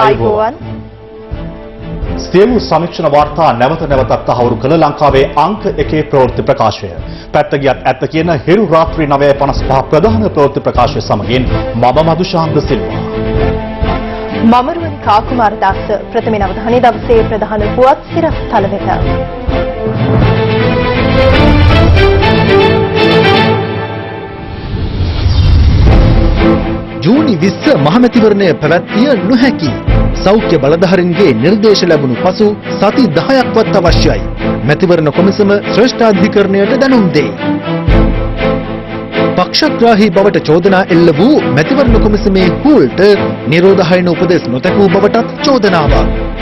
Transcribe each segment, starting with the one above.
ආයුබෝවන් සියලු සමීක්ෂණ වාර්තා නැවත නැවතත් තහවුරු කළ ලංකාවේ අංක 1 ප්‍රවෘත්ති ප්‍රකාශය. පැත්ත ගියත් ඇත්ත කියන හිරු රාත්‍රී 9:55 ප්‍රධාන ප්‍රවෘත්ති ප්‍රකාශය සමගින් මම මදුශාන්ත සිල්වා. මම රුවන් කාකුමාර දාස ප්‍රථම අවධානය දවසේ ප්‍රධාන පුවත් සිරස් තල වෙත. ජූනි 20 මහමැතිවරණය පැවැත්විය නොහැකි. සෞඛ්‍ය බලධාරීන්ගේ නිර්දේශ ලැබුණු පසු සති 10ක්වත් අවශ්‍යයි. මැතිවරණ කොමිසම ශ්‍රේෂ්ඨාධිකරණයට දැනුම් දෙයි. පක්ෂග්‍රාහී බවට චෝදනා එල්ල වූ මැතිවරණ කොමිසමේ හූල්ට නිරෝධායන උපදෙස් නොතැකූ බවටත් චෝදනාවක්.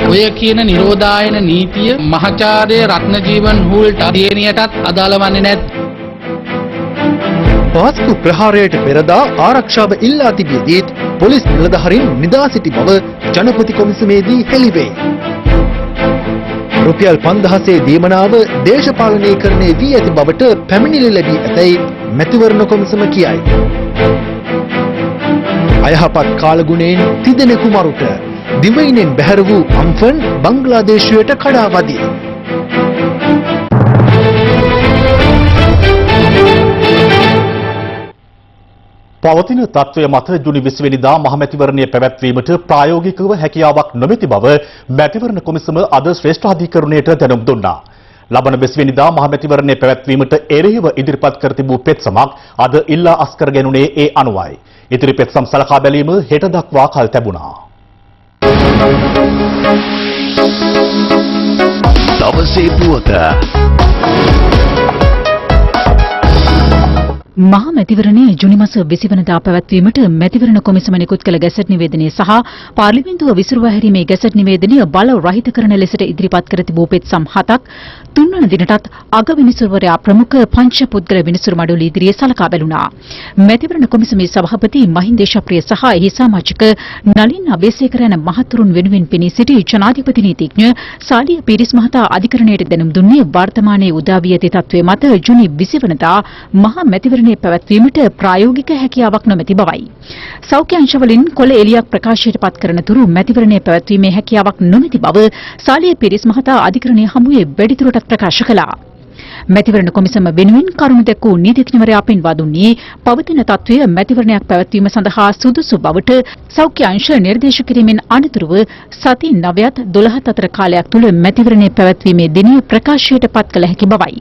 ඔය කියන නිරෝධායන නීතිය මහාචාර්ය රත්නජීවන් හූල්ට අධ්‍යයනයටත් අදාළ වන්නේ නැත්. පාස්කු ප්‍රහාරයට පෙරදා ආරක්ෂාව ඉල්ලා තිබියදීත් පොලිස් නිලධාරීන් නිදා සිටි බව ජනපති කොමිසමේදී හෙළිවේ. රුපියල් 5000 දීමනාව දේශපාලනීකරණය වී ඇති බවට පැමිණිලි ලැබී ඇතැයි මැතිවරණ කොමිසම කියයි. අයහපත් කාලගුණයෙන් තිදෙනෙකු මරුට දිවයිනෙන් බැහැර වූ අම්ෆන් බංග්ලාදේශයට කඩා වදී. පවතින තත්ත්වය මත ජුනි 20 වෙනිදා මහමැතිවරණය පැවැත්වීමට ප්‍රායෝගිකව හැකියාවක් නොමැති බව මැතිවරණ කොමිසම අද ශ්‍රේෂ්ඨාධිකරණයට දැනුම් දුන්නා. ලබන 20 වෙනිදා මහමැතිවරණය පැවැත්වීමට එරෙහිව ඉදිරිපත් කර තිබූ පෙත්සමක් අද ඉල්ලා අස්කර ගැනුණේ ඒ අනුවයි. ඉදිරි පෙත්සම් සලකා බැලීම හෙට දක්වා කල් තැබුණා. දවසේ පුවත මහා මැතිවරණයේ ජුනි මාස 20 වෙනිදා පැවැත්වීමට මැතිවරණ කොමිසම නිකුත් කළ ගැසට් නිවේදනය සහ පාර්ලිමේන්තුව විසිරුවා හැරීමේ ගැසට් නිවේදනය බල රහිත කරන ලෙසට ඉදිරිපත් කර තිබූ පෙත්සම් 7ක් තුන්වන දිනටත් අග විනිසුරුවරයා ප්‍රමුඛ පංච පුද්ගල විනිසුරු මඩුල ඉදිරියේ සලකා බැලුණා. මැතිවරණ කොමිසමේ සභාපති මහින්ද දේශප්‍රිය සහ එහි සමාජික නලින් අබේසේකර යන මහතුරුන් වෙනුවෙන් පෙනී සිටි ජනාධිපති නීතිඥ සාලිය පීරිස් මහතා අධිකරණයට දැනුම් දුන්නේ වර්තමානයේ උදා වී ඇති තත්ත්වයේ මත ජුනි 20 වෙනිදා මහා මැතිවරණයේ පැවැත්වීමට ප්‍රායෝගික හැකියාවක් නොමැති බවයි. සෞඛ්‍ය අංශවලින් කොළ එළියක් ප්‍රකාශයට පත් කරන තුරු මැතිවරණය පැවැත්වීමේ හැකියාවක් නොමැති බව සාලිය පීරිස් මහතා අධිකරණයේ හමුවේ වැඩිදුරටත් ප්‍රකාශ කළා. මැතිවරණ කොමිසම වෙනුවෙන් කරුණු දැක්වූ නීතිඥවරයා පෙන්වා දුන්නේ පවතින තත්ත්වය මැතිවරණයක් පැවැත්වීම සඳහා සුදුසු බවට සෞඛ්‍ය අංශ නිර්දේශ කිරීමෙන් අනතුරුව සති 9ත් 12ත් අතර කාලයක් තුළ මැතිවරණය පැවැත්වීමේ දිනය ප්‍රකාශයට පත් කළ හැකි බවයි.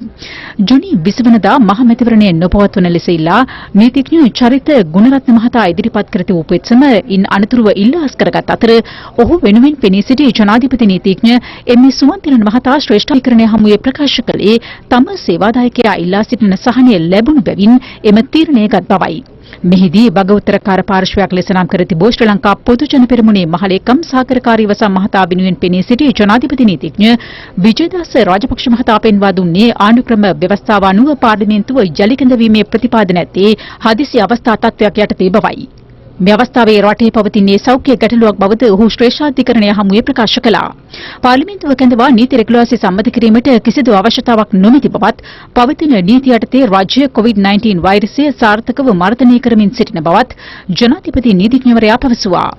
ජුනි 20 වෙනිදා මහ මැතිවරණය නොපවත්වන ලෙස ඉල්ලා නීතිඥ චරිත ගුණරත්න මහතා ඉදිරිපත් කර තිබූ පෙත්සම ඉන් අනතුරුව ඉල්ලා කරගත් අතර ඔහු වෙනුවෙන් පෙනී සිටි ජනාධිපති නීතිඥ එම්.ඒ. සුමන්තිරන් මහතා ශ්‍රේෂ්ඨාධිකරණය හමුවේ ප්‍රකාශ කළේ තම සේවාදායකයා ඉල්ලා සිටින සහනය ලැබුණු බැවින් එම තීරණය ගත් බවයි. මෙහිදී භගවතරකාර පාර්ශ්වයක් ලෙස නම් කර තිබූ ශ්‍රී ලංකා පොදු ජන පෙරමුණේ මහලේකම් සහකාරකාරී වසම් මහතා වෙනුවෙන් පෙනී සිටි ජනාධිපති නීතිඥ විජේදාස රාජපක්ෂ මහතා පෙන්වා දුන්නේ ආණ්ඩුක්‍රම ව්‍යවස්ථාව අනුව පාර්ලිමේන්තුව යලි කැඳවීමේ ප්‍රතිපාදන ඇත්තේ හදිසි අවස්ථා තත්ත්වයක් යටතේ බවයි. මේ අවස්ථාවේ රටේ පවතින්නේ සෞඛ්‍ය ගැටලුවක් බවද ඔහු ශ්‍රේෂ්ඨාධිකරණය හමුවේ ප්‍රකාශ කළා. පාර්ලිමේන්තුව කැඳවා නීති රෙගුලාසි සම්මත කිරීමට කිසිදු අවශ්‍යතාවක් නොමැති බවත් පවතින නීති යටතේ රාජ්‍ය COVID-19 වෛරසය සාර්ථකව මර්ධනය කරමින් සිටින බවත් ජනාධිපති නීතිඥවරයා පැවසුවා.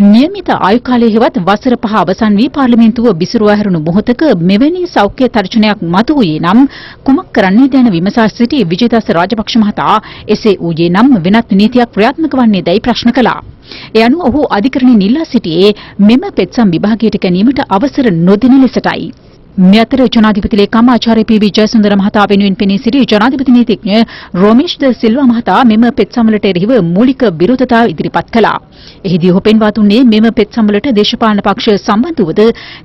නියමිත ආයු කාලයේ හෙවත් වසර 5 අවසන් වී පාර්ලිමේන්තුව විසිරුවා හැරුණු මොහොතක මෙවැනි සෞඛ්‍ය තර්ජනයක් මතුවුයේ නම් කුමක් කරන්නේද යන විමසා සිටි විජේදාස රාජපක්ෂ මහතා එසේ වූයේ නම් වෙනත් නීතියක් ක්‍රියාත්මක වන්නේදයි ප්‍රශ්න කළා. ඒ අනුව ඔහු අධිකරණයෙන් ඉල්ලා සිටියේ මෙම පෙත්සම් විභාගයට ගැනීමට අවසර නොදෙන ලෙසටයි. මේ අතර ජනාධිපති ලේකම් ආචාර්ය පී.වී. ජයසුන්දර මහතා වෙනුවෙන් පෙනී සිටි ජනාධිපති නීතිඥ රොමේෂ් ද සිල්වා මහතා මෙම පෙත්සම්වලට එරෙහිව මූලික විරෝධතා ඉදිරිපත් කළා. එහිදී ඔහු පෙන්වා දුන්නේ මෙම පෙත්සම්වලට දේශපාලන පක්ෂ සම්බන්ධ වූද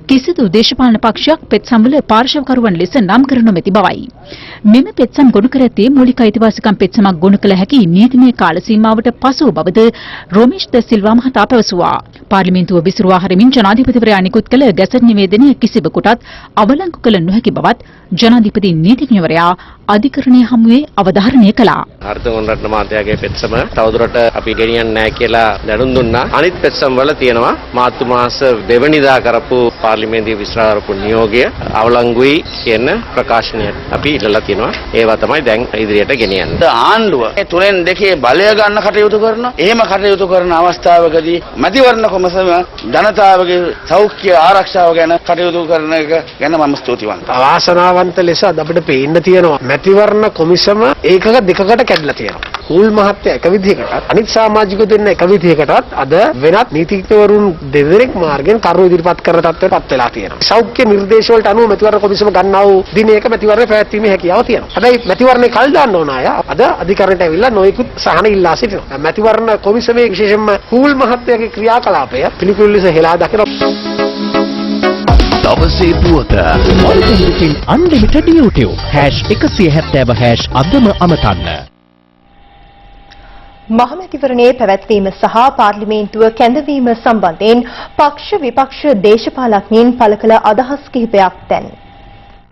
කිසිදු දේශපාලන පක්ෂයක් පෙත්සම්වල පාර්ශවකරුවන් ලෙස නම් කර නොමැති බවයි. මෙම පෙත්සම් ගොනු කර ඇත්තේ මූලික අයිතිවාසිකම් පෙත්සමක් ගොනු කළ හැකි නීතිමය කාල සීමාවට පසුව බවද රොමේෂ් ද සිල්වා මහතා පැවසුවා. පාර්ලිමේන්තුව විසිරුවා හැරමින් ජනාධිපතිවරයා නිකුත් කළ ගැසට් නිවේදනය කිසිවෙකුටත් අවලංගු කළ නොහැකි බවත් ජනාධිපති නීතිඥවරයා අධිකරණය හමුවේ අවධාරණය කළා. අර්ථගොන් රත්න මහත්තයාගේ පෙත්සම තවදුරට අපි ගෙනියන්නේ නැහැ කියලා දැනුම් දුන්නා. අනිත් පෙත්සම් වල තියෙනවා මාර්තු මාස 2 වෙනිදා කරපු පාර්ලිමේන්තුවේ විශ්වාස කරපු නියෝගය අවලංගුයි කියන ප්‍රකාශනය අපි ඉල්ලලා තියෙනවා. ඒවා තමයි දැන් ඉදිරියට ගෙනියන්නේ. ආණ්ඩුව ඒ තුනෙන් දෙකේ බලය ගන්න කටයුතු කරනවා. එහෙම කටයුතු කරන අවස්ථාවකදී මැතිවරණ කොමසම ජනතාවගේ සෞඛ්‍ය ආරක්ෂාව ගැන කටයුතු කරන එක ගැන මම ස්තුතිවන්තයි. අවාසනාවන්ත ලෙස අද අපිට පේන්න තියෙනවා මැතිවරණ කොමිසම ඒකක දෙකකට කැඩලා තියෙනවා. හුල් මහත්තයා එක විදිහකටත් අනිත් සමාජිකයෝ දෙන්න එක විදිහකටත් අද වෙනත් නීතිඥවරුන් දෙදෙනෙක් මාර්ගෙන් කරුණු ඉදිරිපත් කරන තත්ත්වයටපත් වෙලා තියෙනවා. සෞඛ්‍ය නිර්දේශ වලට අනුව මැතිවරණ කොමිසම ගන්නා වූ දිනයක මැතිවරණ පැවැත්වීමේ හැකියාව තියෙනවා. හැබැයි මැතිවරණේ කල් දාන්න ඕන අය අද අධිකරණයට ඇවිල්ලා නොයෙකුත් සහන ඉල්ලා සිටිනවා. මැතිවරණ කොමිසමේ විශේෂයෙන්ම හුල් මහත්තයාගේ ක්‍රියාකලාපය පිළිකුල් ලෙස හෙලා දකිනවා. දවසේ පුවත අන්ලිමිටඩ් YouTube #170# අදම අමතන්න. මහමැතිවරණයේ පැවැත්වීම සහ පාර්ලිමේන්තුව කැඳවීම සම්බන්ධයෙන් පක්ෂ විපක්ෂ දේශපාලඥයින් පළ කළ අදහස් කිහිපයක් දැන්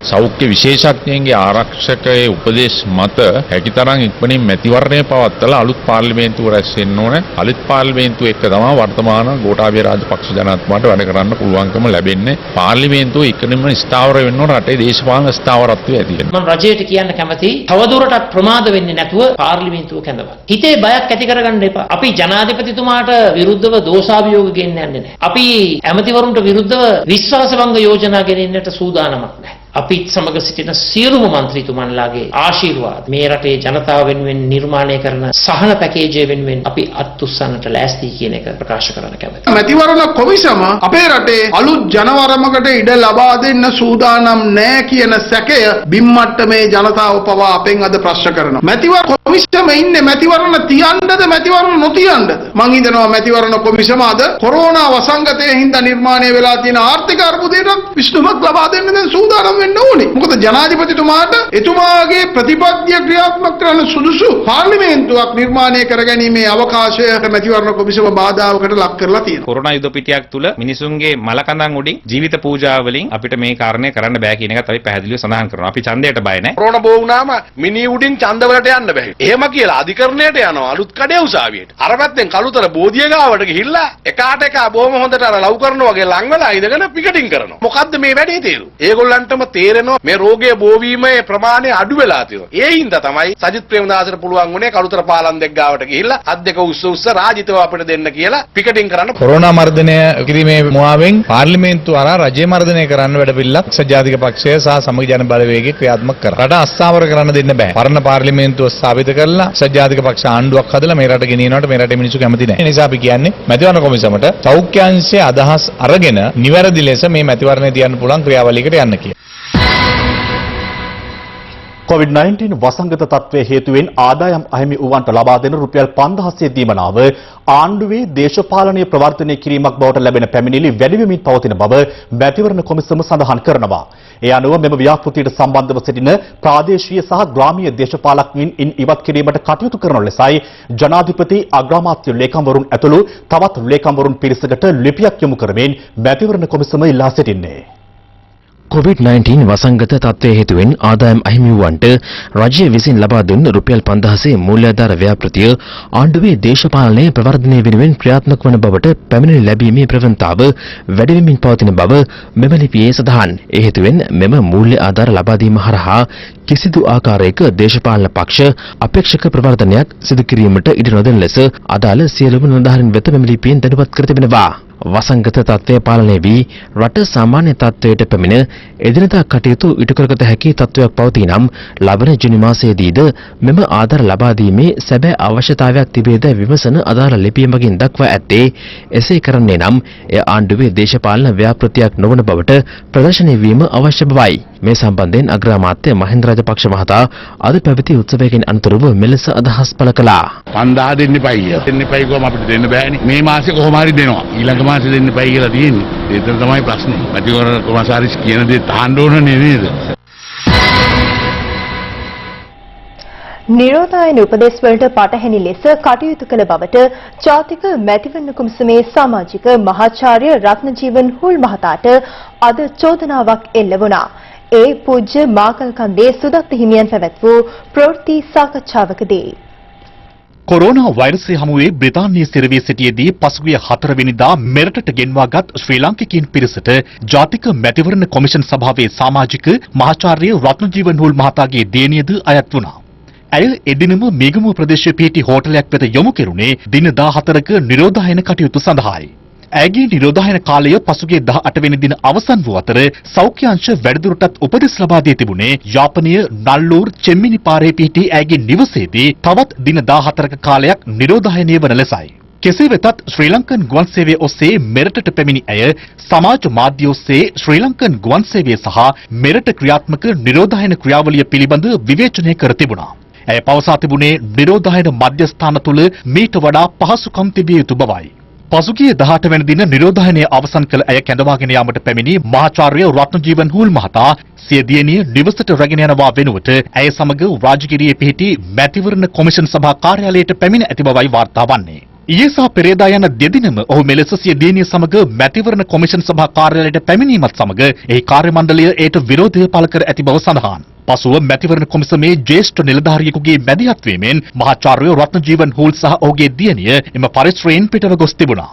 සෞඛ්‍ය විශේෂඥයන්ගේ ආරක්ෂකයේ උපදේශ මත හැකිතරම් ඉක්මනින් මැතිවරණය පවත්වලා අලුත් පාර්ලිමේන්තුව රැස් වෙන්න ඕන. අලුත් පාර්ලිමේන්තුව එක්ක තමයි වර්තමාන ගෝඨාභය රාජපක්ෂ ජනාධිපතිතුමාට වැඩ කරන්න පුළුවන්කම ලැබෙන්නේ. පාර්ලිමේන්තුව ඉක්මනින්ම ස්ථාවර වෙන්න ඕන රටේ දේශපාලන ස්ථාවරත්වය ඇති වෙන්න. මම රජයට කියන්න කැමතියි තවදුරටත් ප්‍රමාද වෙන්නේ නැතුව පාර්ලිමේන්තුව කැඳවන්න. හිතේ බයක් ඇති කරගන්න එපා. අපි ජනාධිපතිතුමාට විරුද්ධව දෝෂාභියෝග ගෙන්න යන්නේ නැහැ. අපි ඇමතිවරුන්ට විරුද්ධව විශ්වාසභංග යෝජනා ගෙනෙන්නට සූදානමක් නැහැ. අපිත් සමග සිටින සියලුම മന്ത്രിතුමන්ලාගේ ආශිර්වාද මේ රටේ ජනතාව වෙනුවෙන් නිර්මාණය කරන සහන පැකේජය වෙනුවෙන් අපි අත්උස්සන්නට ලෑස්ති කියන එක ප්‍රකාශ කරන්න කැමතියි. මැතිවරණ කොමිසම අපේ රටේ අලුත් ජනවරමකට ඉඩ ලබා දෙන්න සූදානම් නැහැ කියන සැකය බිම්මට්ටමේ ජනතාව පවා අපෙන් අද ප්‍රශ්න කරනවා. මැතිවරණ කොමිසම ඉන්නේ මැතිවරණ තියන්නද මැතිවරණ නොතියන්නද? මං හිතනවා මැතිවරණ කොමිසම අද කොරෝනා වසංගතයේ හින්දා නිර්මාණය වෙලා තියෙන ආර්ථික අර්බුදයට විසඳුමක් ලබා දෙන්න දැන් සූදානම් මොකද ජනාධිපතිතුමාට එතුමාගේ ප්‍රතිපත්තිය ක්‍රියාත්මක කරන සුදුසු පාර්ලිමේන්තුවක් නිර්මාණය කරගැනීමේ අවකාශය මැතිවරණ කොමිසම බාධාවකට ලක් කරලා තියෙනවා. කොරෝනා යුද පිටියක් තුල මිනිසුන්ගේ මලකඳන් උඩින් ජීවිත පූජා වලින් අපිට මේ කාරණේ කරන්න බෑ කියන එකත් අපි පැහැදිලිව සඳහන් කරනවා. අපි ඡන්දයට බය නැහැ. කොරෝනා බෝ වුණාම මිනි උඩින් ඡන්ද වලට යන්න බෑ. එහෙම කියලා අධිකරණයට යනවා අලුත් කඩේ උසාවියට. අර පැත්තෙන් කළුතර බෝධිය ගාවට ගිහිල්ලා එකාට එක බොහොම හොඳට අර ලව් කරනවා වගේ ලං වෙලා ඉඳගෙන පිකටින් කරනවා. මොකද්ද මේ වැඩේ තේරුම? ඒගොල්ලන්ටම තේරෙනවා මේ රෝගය බෝවීමේ ප්‍රමාණය අඩු වෙලා තියෙනවා. ඒ හින්දා තමයි සජිත් ප්‍රේමදාසට පුළුවන් වුණේ කළුතර පාලම් දෙක ගාවට ගිහිල්ලා අත් දෙක උස්ස රාජිතව අපිට දෙන්න කියලා පිකටින් කරන්න. කොරෝනා මර්ධනය කිරීමේ මුවාවෙන් පාර්ලිමේන්තුව අරා රජය මර්ධනය කරන්න වැඩපිළිවෙලක් සජාතික පක්ෂය සහ සමගි ජන බලවේගය ක්‍රියාත්මක කරා. රට අස්ථාවර කරන්න දෙන්න බෑ. පරණ පාර්ලිමේන්තුව ස්ථාපිත කරලා සජාතික පක්ෂ ආණ්ඩුවක් හදලා මේ රට ගෙනියනවට මේ රටේ මිනිස්සු කැමති නැහැ. ඒ නිසා අපි කියන්නේ මැතිවරණ කොමිසමට සෞඛ්‍යාංශයේ අදහස් අරගෙන නිවැරදි ලෙස මේ මැතිවරණය තියන්න පුළුවන් ක්‍රියාවලියකට යන්න කියලා. COVID-19 වසංගත තත්ත්වයේ හේතුවෙන් ආදායම් අහිමි වූවන්ට ලබා දෙන රුපියල් 5000 දීමනාව ආණ්ඩුවේ දේශපාලනීය ප්‍රවර්ධනය කිරීමක් බවට ලැබෙන පැමිණිලි වැඩි වෙමින් පවතින බව මැතිවරණ කොමිසම සඳහන් කරනවා. ඒ අනුව මෙම ව්‍යාපෘතියට සම්බන්ධව සිටින ප්‍රාදේශීය සහ ග්‍රාමීය දේශපාලඥයින් ඉන් ඉවත් කිරීමට කටයුතු කරන ලෙසයි ජනාධිපති අග්‍රාමාත්‍ය ලේකම්වරුන් ඇතුළු තවත් ලේකම්වරුන් පිරිසකට ලිපියක් යොමු කරමින් මැතිවරණ කොමිසම ඉල්ලා සිටින්නේ. COVID-19 වසංගත තත්ත්වයේ හේතුවෙන් ආදායම් අහිමි වූවන්ට රජය විසින් ලබා දුන් රුපියල් 5000 මූල්‍යාධාර ව්‍යාපෘතිය ආණ්ඩුවේ දේශපාලනයේ ප්‍රවර්ධනය වෙනුවෙන් ක්‍රියාත්මක වන බවට පැමිණිලි ලැබීමේ ප්‍රවණතාව වැඩි වෙමින් පවතින බව මෙම ලිපියේ සඳහන්. ඒ හේතුවෙන් මෙම මූල්‍ය ආධාර ලබා දීම හරහා කිසිදු ආකාරයක දේශපාලන පක්ෂ අපේක්ෂක ප්‍රවර්ධනයක් සිදු කිරීමට ඉඩ නොදෙන ලෙස අදාළ සියලුම නිලධාරීන් වෙත මෙම ලිපියෙන් දැනුවත් කර තිබෙනවා. වසංගත තත්ත්වය පාලනය වී රට සාමාන්‍ය තත්ත්වයට පැමිණ එදිනදා කටයුතු ඉටු කරගත හැකි තත්ත්වයක් පවතී නම් ලබන ජුනි මාසයේදීද මෙම ආධාර ලබා දීමේ සැබෑ අවශ්‍යතාවයක් තිබේද විමසන අදාළ ලිපිය මගින් දක්වා ඇත්තේ. එසේ කරන්නේ නම් එය ආණ්ඩුවේ දේශපාලන ව්‍යාපෘතියක් නොවන බවට ප්‍රදර්ශනය වීම අවශ්‍ය බවයි. මේ සම්බන්ධයෙන් අග්‍රාමාත්‍ය මහින්ද රාජපක්ෂ මහතා අද පැවති උත්සවයකින් අනතුරුව මෙලෙස අදහස් පළ කළා. 5000 දෙන්න එපයි. දෙන්න එපයි කොහොම අපිට දෙන්න බෑනේ. මේ මාසේ කොහොම හරි දෙනවා. ඊළඟ මාසේ දෙන්න එපයි කියලා තියෙන්නේ. ඒක තමයි ප්‍රශ්නේ. මැතිවරණ කොමසාරිස් කියන දේ තහඬ ඕනනේ නේද? නිරෝධායන උපදෙස් වලට පටහැනි ලෙස කටයුතු කළ බවට ජාතික මැතිවරණ කොමිසමේ සමාජික මහාචාර්ය රත්නජීවන් හුල් මහතාට අද චෝදනාවක් එල්ල වුණා. ඒ පූජ්‍ය මාකල්කන්දේ සුදත්ත හිමියන් පැවැත් වූ ප්‍රවෘත්ති සාකච්ඡාවකදී කොරෝනා වෛරසය හමුවේ බ්‍රිතාන්‍යයේ සිරවී සිටියේදී පසුගිය 4 වෙනිදා මෙරටට ගෙන්වාගත් ශ්‍රී ලාංකිකයින් පිරිසට ජාතික මැතිවරණ කොමිෂන් සභාවේ සමාජික මහාචාර්ය රත්නජීවන් හූල් මහතාගේ දියණියද අයත් වුණා. ඇය එදිනම මේගමුව ප්‍රදේශයේ පිහිටි හෝටලයක් වෙත යොමු කෙරුණේ දින 14ක නිරෝධායන කටයුතු සඳහායි. ඇයගේ නිරෝධායන කාලය පසුගිය 18 වෙනි දින අවසන් වූ අතර සෞඛ්‍ය අංශ වැඩිදුරටත් උපදෙස් ලබා දී තිබුණේ යාපනීය නල්ලූර් චෙම්මිනි පාරේ පිහිටි ඇයගේ නිවසේදී තවත් දින 14ක කාලයක් නිරෝධායනය වන ලෙසයි. කෙසේ වෙතත් ශ්‍රී ලංකන් ගුවන් සේවය ඔස්සේ මෙරටට පැමිණි ඇය සමාජ මාධ්‍ය ඔස්සේ ශ්‍රී ලංකන් ගුවන් සේවය සහ මෙරට ක්‍රියාත්මක නිරෝධායන ක්‍රියාවලිය පිළිබඳ විවේචනය කර තිබුණා. ඇය පවසා තිබුණේ නිරෝධායන මධ්‍යස්ථාන තුළ මීට වඩා පහසුකම් තිබිය යුතු බවයි. පසුගිය 18 වෙනි දින නිරෝධායනය අවසන් කළ ඇය කැඳවාගෙන යාමට පැමිණි මහාචාර්ය රත්නජීවන් හූල් මහතා සිය දියණිය නිවසට රැගෙන යනවා වෙනුවට ඇය සමග රාජගිරියේ පිහිටි මැතිවරණ කොමිෂන් සභා කාර්යාලයට පැමිණ ඇති බවයි වාර්තා වන්නේ. ඊයේ සහ පෙරේදා යන දෙදිනම ඔහු මෙලෙස සිය දියණිය සමග මැතිවරණ කොමිෂන් සභා කාර්යාලයට පැමිණීමත් සමග එහි කාර්ය මණ්ඩලය එයට විරෝධය පළ කර ඇති බව සඳහන්. පසුව මැතිවරණ කොමිසමේ ජ්‍යෙෂ්ඨ නිලධාරියෙකුගේ මැදිහත් වීමෙන් මහාචාර්ය රත්නජීවන් හූල් සහ ඔහුගේ දියණිය එම පරිශ්‍රයෙන් පිටව ගොස් තිබුණා.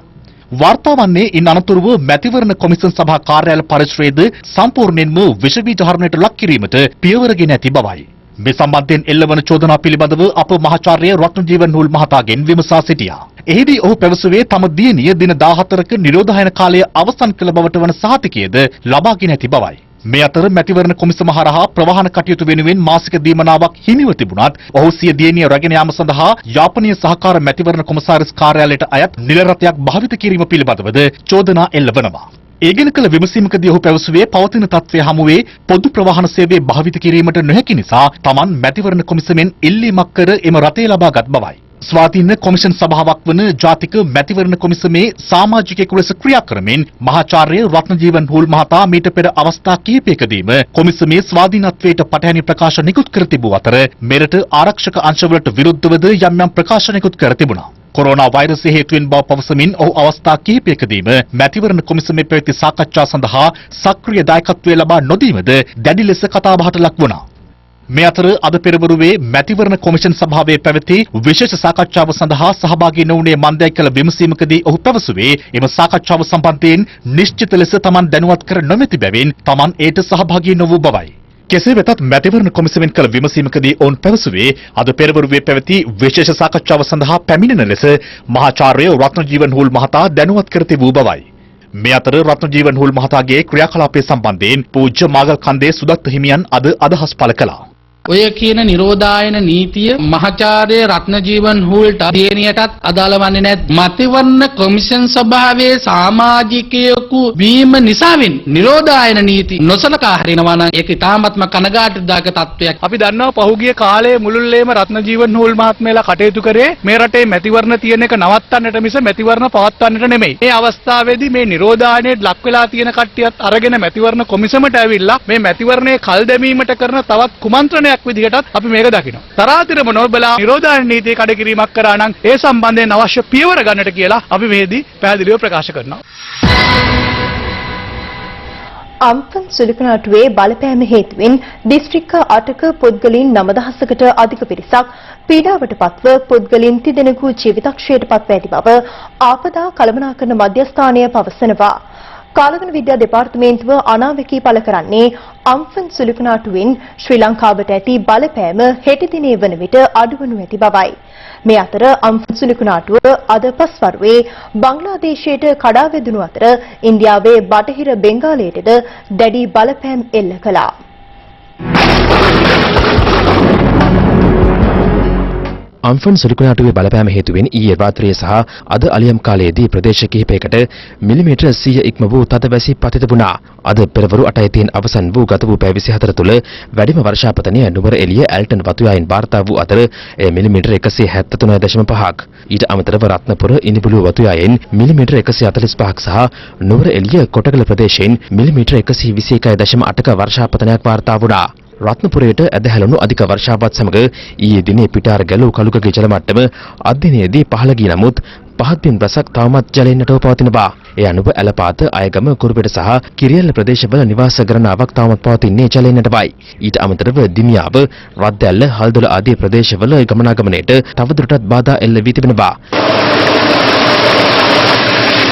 වාර්තා වන්නේ ඉන් අනතුරුව මැතිවරණ කොමිසම් සභා කාර්යාල පරිශ්‍රයේද සම්පූර්ණයෙන්ම විෂ බීජ හරණයට ලක් කිරීමට පියවරගෙන ඇති බවයි. මේ සම්බන්ධයෙන් එල්ලවන චෝදනා පිළිබඳව අප මහාචාර්ය රත්නජීවන් හූල් මහතාගෙන් විමසා සිටියා. එහිදී ඔහු පැවසුවේ තම දියණිය දින 14ක නිරෝධායන කාලය අවසන් කළ බවට වන සහතිකයද ලබාගෙන ඇති බවයි. මේ අතර මැතිවරණ කොමිසම හරහා ප්‍රවාහන කටයුතු වෙනුවෙන් මාසික දීමනාවක් හිමිව තිබුණත් ඔහු සිය දියණිය රැගෙන යාම සඳහා යාපනීය සහකාර මැතිවරණ කොමසාරිස් කාර්යාලයට අයත් නිල රථයක් භාවිත කිරීම පිළිබඳවද චෝදනා එල්ලවනවා. ඒ ගැන කළ විමසීමකදී ඔහු පැවසුවේ පවතින තත්ත්වය හමුවේ පොදු ප්‍රවාහන සේවය භාවිත කිරීමට නොහැකි නිසා Taman මැතිවරණ කොමිසමෙන් ඉල්ලීමක් කර එම රථය ලබාගත් බවයි. ස්වාධීන කොමිෂන් සභාවක් වන ජාතික මැතිවරණ කොමිසමේ සමාජිකයෙකු ලෙස ක්‍රියා කරමින් මහාචාර්ය රත්නජීවන් හූල් මහතා මීට පෙර අවස්ථා කිහිපයකදීම කොමිසමේ ස්වාධීනත්වයට පටහැනි ප්‍රකාශ නිකුත් කර තිබූ අතර මෙරට ආරක්ෂක අංශවලට විරුද්ධවද යම් යම් ප්‍රකාශ නිකුත් කර තිබුණා. කොරෝනා වෛරසය හේතුවෙන් බව පවසමින් ඔහු අවස්ථා කිහිපයකදීම මැතිවරණ කොමිසමේ පැවති සාකච්ඡා සඳහා සක්‍රීය දායකත්වය ලබා නොදීමද දැඩි ලෙස කතාබහට ලක් වුණා. මේ අතර අද පෙරවරුවේ මැතිවරණ කොමිෂන් සභාවේ පැවති විශේෂ සාකච්ඡාව සඳහා සහභාගී නොවුනේ මන්දයි කළ විමසීමකදී ඔහු පැවසුවේ එම සාකච්ඡාව සම්බන්ධයෙන් නිශ්චිත ලෙස Taman දැනුවත් කර නොමැති බැවින් Taman ඒට සහභාගී නොවූ බවයි. කෙසේ වෙතත් මැතිවරණ කොමිසමෙන් කළ විමසීමකදී ඔවුන් පැවසුවේ අද පෙරවරුවේ පැවති විශේෂ සාකච්ඡාව සඳහා පැමිණෙන ලෙස මහාචාර්ය රත්නජීවන් හූල් මහතා දැනුවත් කර තිබූ බවයි. මේ අතර රත්නජීවන් හූල් මහතාගේ ක්‍රියාකලාපය සම්බන්ධයෙන් පූජ්‍ය මාගල්කන්දේ සුදත්ත හිමියන් අද අදහස් පළ කළා. ඔය කියන නිරෝධායන නීතිය මහාචාර්ය රත්නජීවන් හූල්ට දියණියටත් අදාළ වන්නේ නැත්. මැතිවරණ කොමිෂන් සභාවේ සමාජිකයෙකු වීම නිසාවෙන් නිරෝධායන නීති නොසලකා හරිනවා නම් ඒක ඉතාමත්ම කනගාටුදායක තත්ත්වයක්. අපි දන්නවා පහුගිය කාලයේ මුළුල්ලේම රත්නජීවන් හූල් මහත්මයාලා කටයුතු කරේ මේ රටේ මැතිවරණ තියෙන එක නවත්තන්නට මිස මැතිවරණ පවත්වන්නට නෙමෙයි. මේ අවස්ථාවේදී මේ නිරෝධායනයේ ලක් වෙලා තියෙන කට්ටියත් අරගෙන මැතිවරණ කොමිසමට ඇවිල්ලා මේ මැතිවරණයේ කල් දැමීමට කරන තවත් කුමන්ත්‍රණයක් විදිහටත් අපි මේක දකිනවා. තරාතිරම නොබලා නිරෝධායන නීතිය කඩකිරීමක් කරා නම් ඒ සම්බන්ධයෙන් අවශ්‍ය පියවර ගන්නට කියලා අපි මේදී පැහැදිලිව ප්‍රකාශ කරනවා. අම්පන් සුළුකනාටුවේ බලපෑම හේතුවෙන් දිස්ත්‍රික්ක 8ක පුද්ගලයන් 9000කට අධික පිරිසක් පීඩාවට පත්ව පුද්ගලයන් 30 දෙනෙකු ජීවිතක්ෂයට පත්ව ඇති බව ආපදා කළමනාකරණ මධ්‍යස්ථානය පවසනවා. කාලගුණ විද්‍යා දෙපාර්තමේන්තුව අනාවැකී පළ කරන්නේ අම්ෆන් සුළුකනාටුවෙන් ශ්‍රී ලංකාවට ඇති බලපෑම හෙට දිනේ වන විට අඩුවනු ඇති බවයි. මේ අතර අම්ෆන් සුළුකනාටුව අද පස්වරුවේ බංග්ලාදේශයට කඩා වැදුණු අතර ඉන්දියාවේ බටහිර බෙන්ගාලයටද දැඩි බලපෑම් එල්ල කළා. අම්ෆන් සුළුකනාටුවේ බලපෑම හේතුවෙන් ඊයේ රාත්‍රියේ සහ අද අලියම් කාලයේදී ප්‍රදේශ කිහිපයකට මිලිමීටර් 100 ඉක්ම වූ තදවැසි පතිත වුණා. අද පෙරවරු 8:00 අවසන් වූ ගත වූ පැය 24 තුළ වැඩිම වර්ෂාපතනය නුවර එළිය ඇල්ටන් වතුයායින් වාර්තා වූ අතර එය මිලිමීටර් 173.5ක්. ඊට අමතරව රත්නපුර ඉනිබුලුව වතුයායින් මිලිමීටර් 145ක් සහ නුවර එළිය කොටගල ප්‍රදේශයෙන් මිලිමීටර් 121.8ක වර්ෂාපතනයක් වාර්තා වුණා. රත්නපුරයට ඇදහැළුණු අධික වර්ෂාවත් සමග ඊයේ දිනේ පිටාර ගැලූ කලුකගේ ජල මට්ටම අධ්‍යයනයේදී පහළ ගිය නමුත් පහත් බිම් රසක් තවමත් ජලයෙන් නැටව පවතිනවා. ඒ අනුව ඇලපාත, අයගම, කුරුපෙට සහ කිරියල්ල ප්‍රදේශවල නිවාස ගණනාවක් තවමත් පවතින්නේ ජලයෙන් නැටවයි. ඊට අමතරව දිමියාව, රද්දැල්ල, හල්දොල ආදී ප්‍රදේශවල ගමනාගමනයට තවදුරටත් බාධා එල්ල වී තිබෙනවා.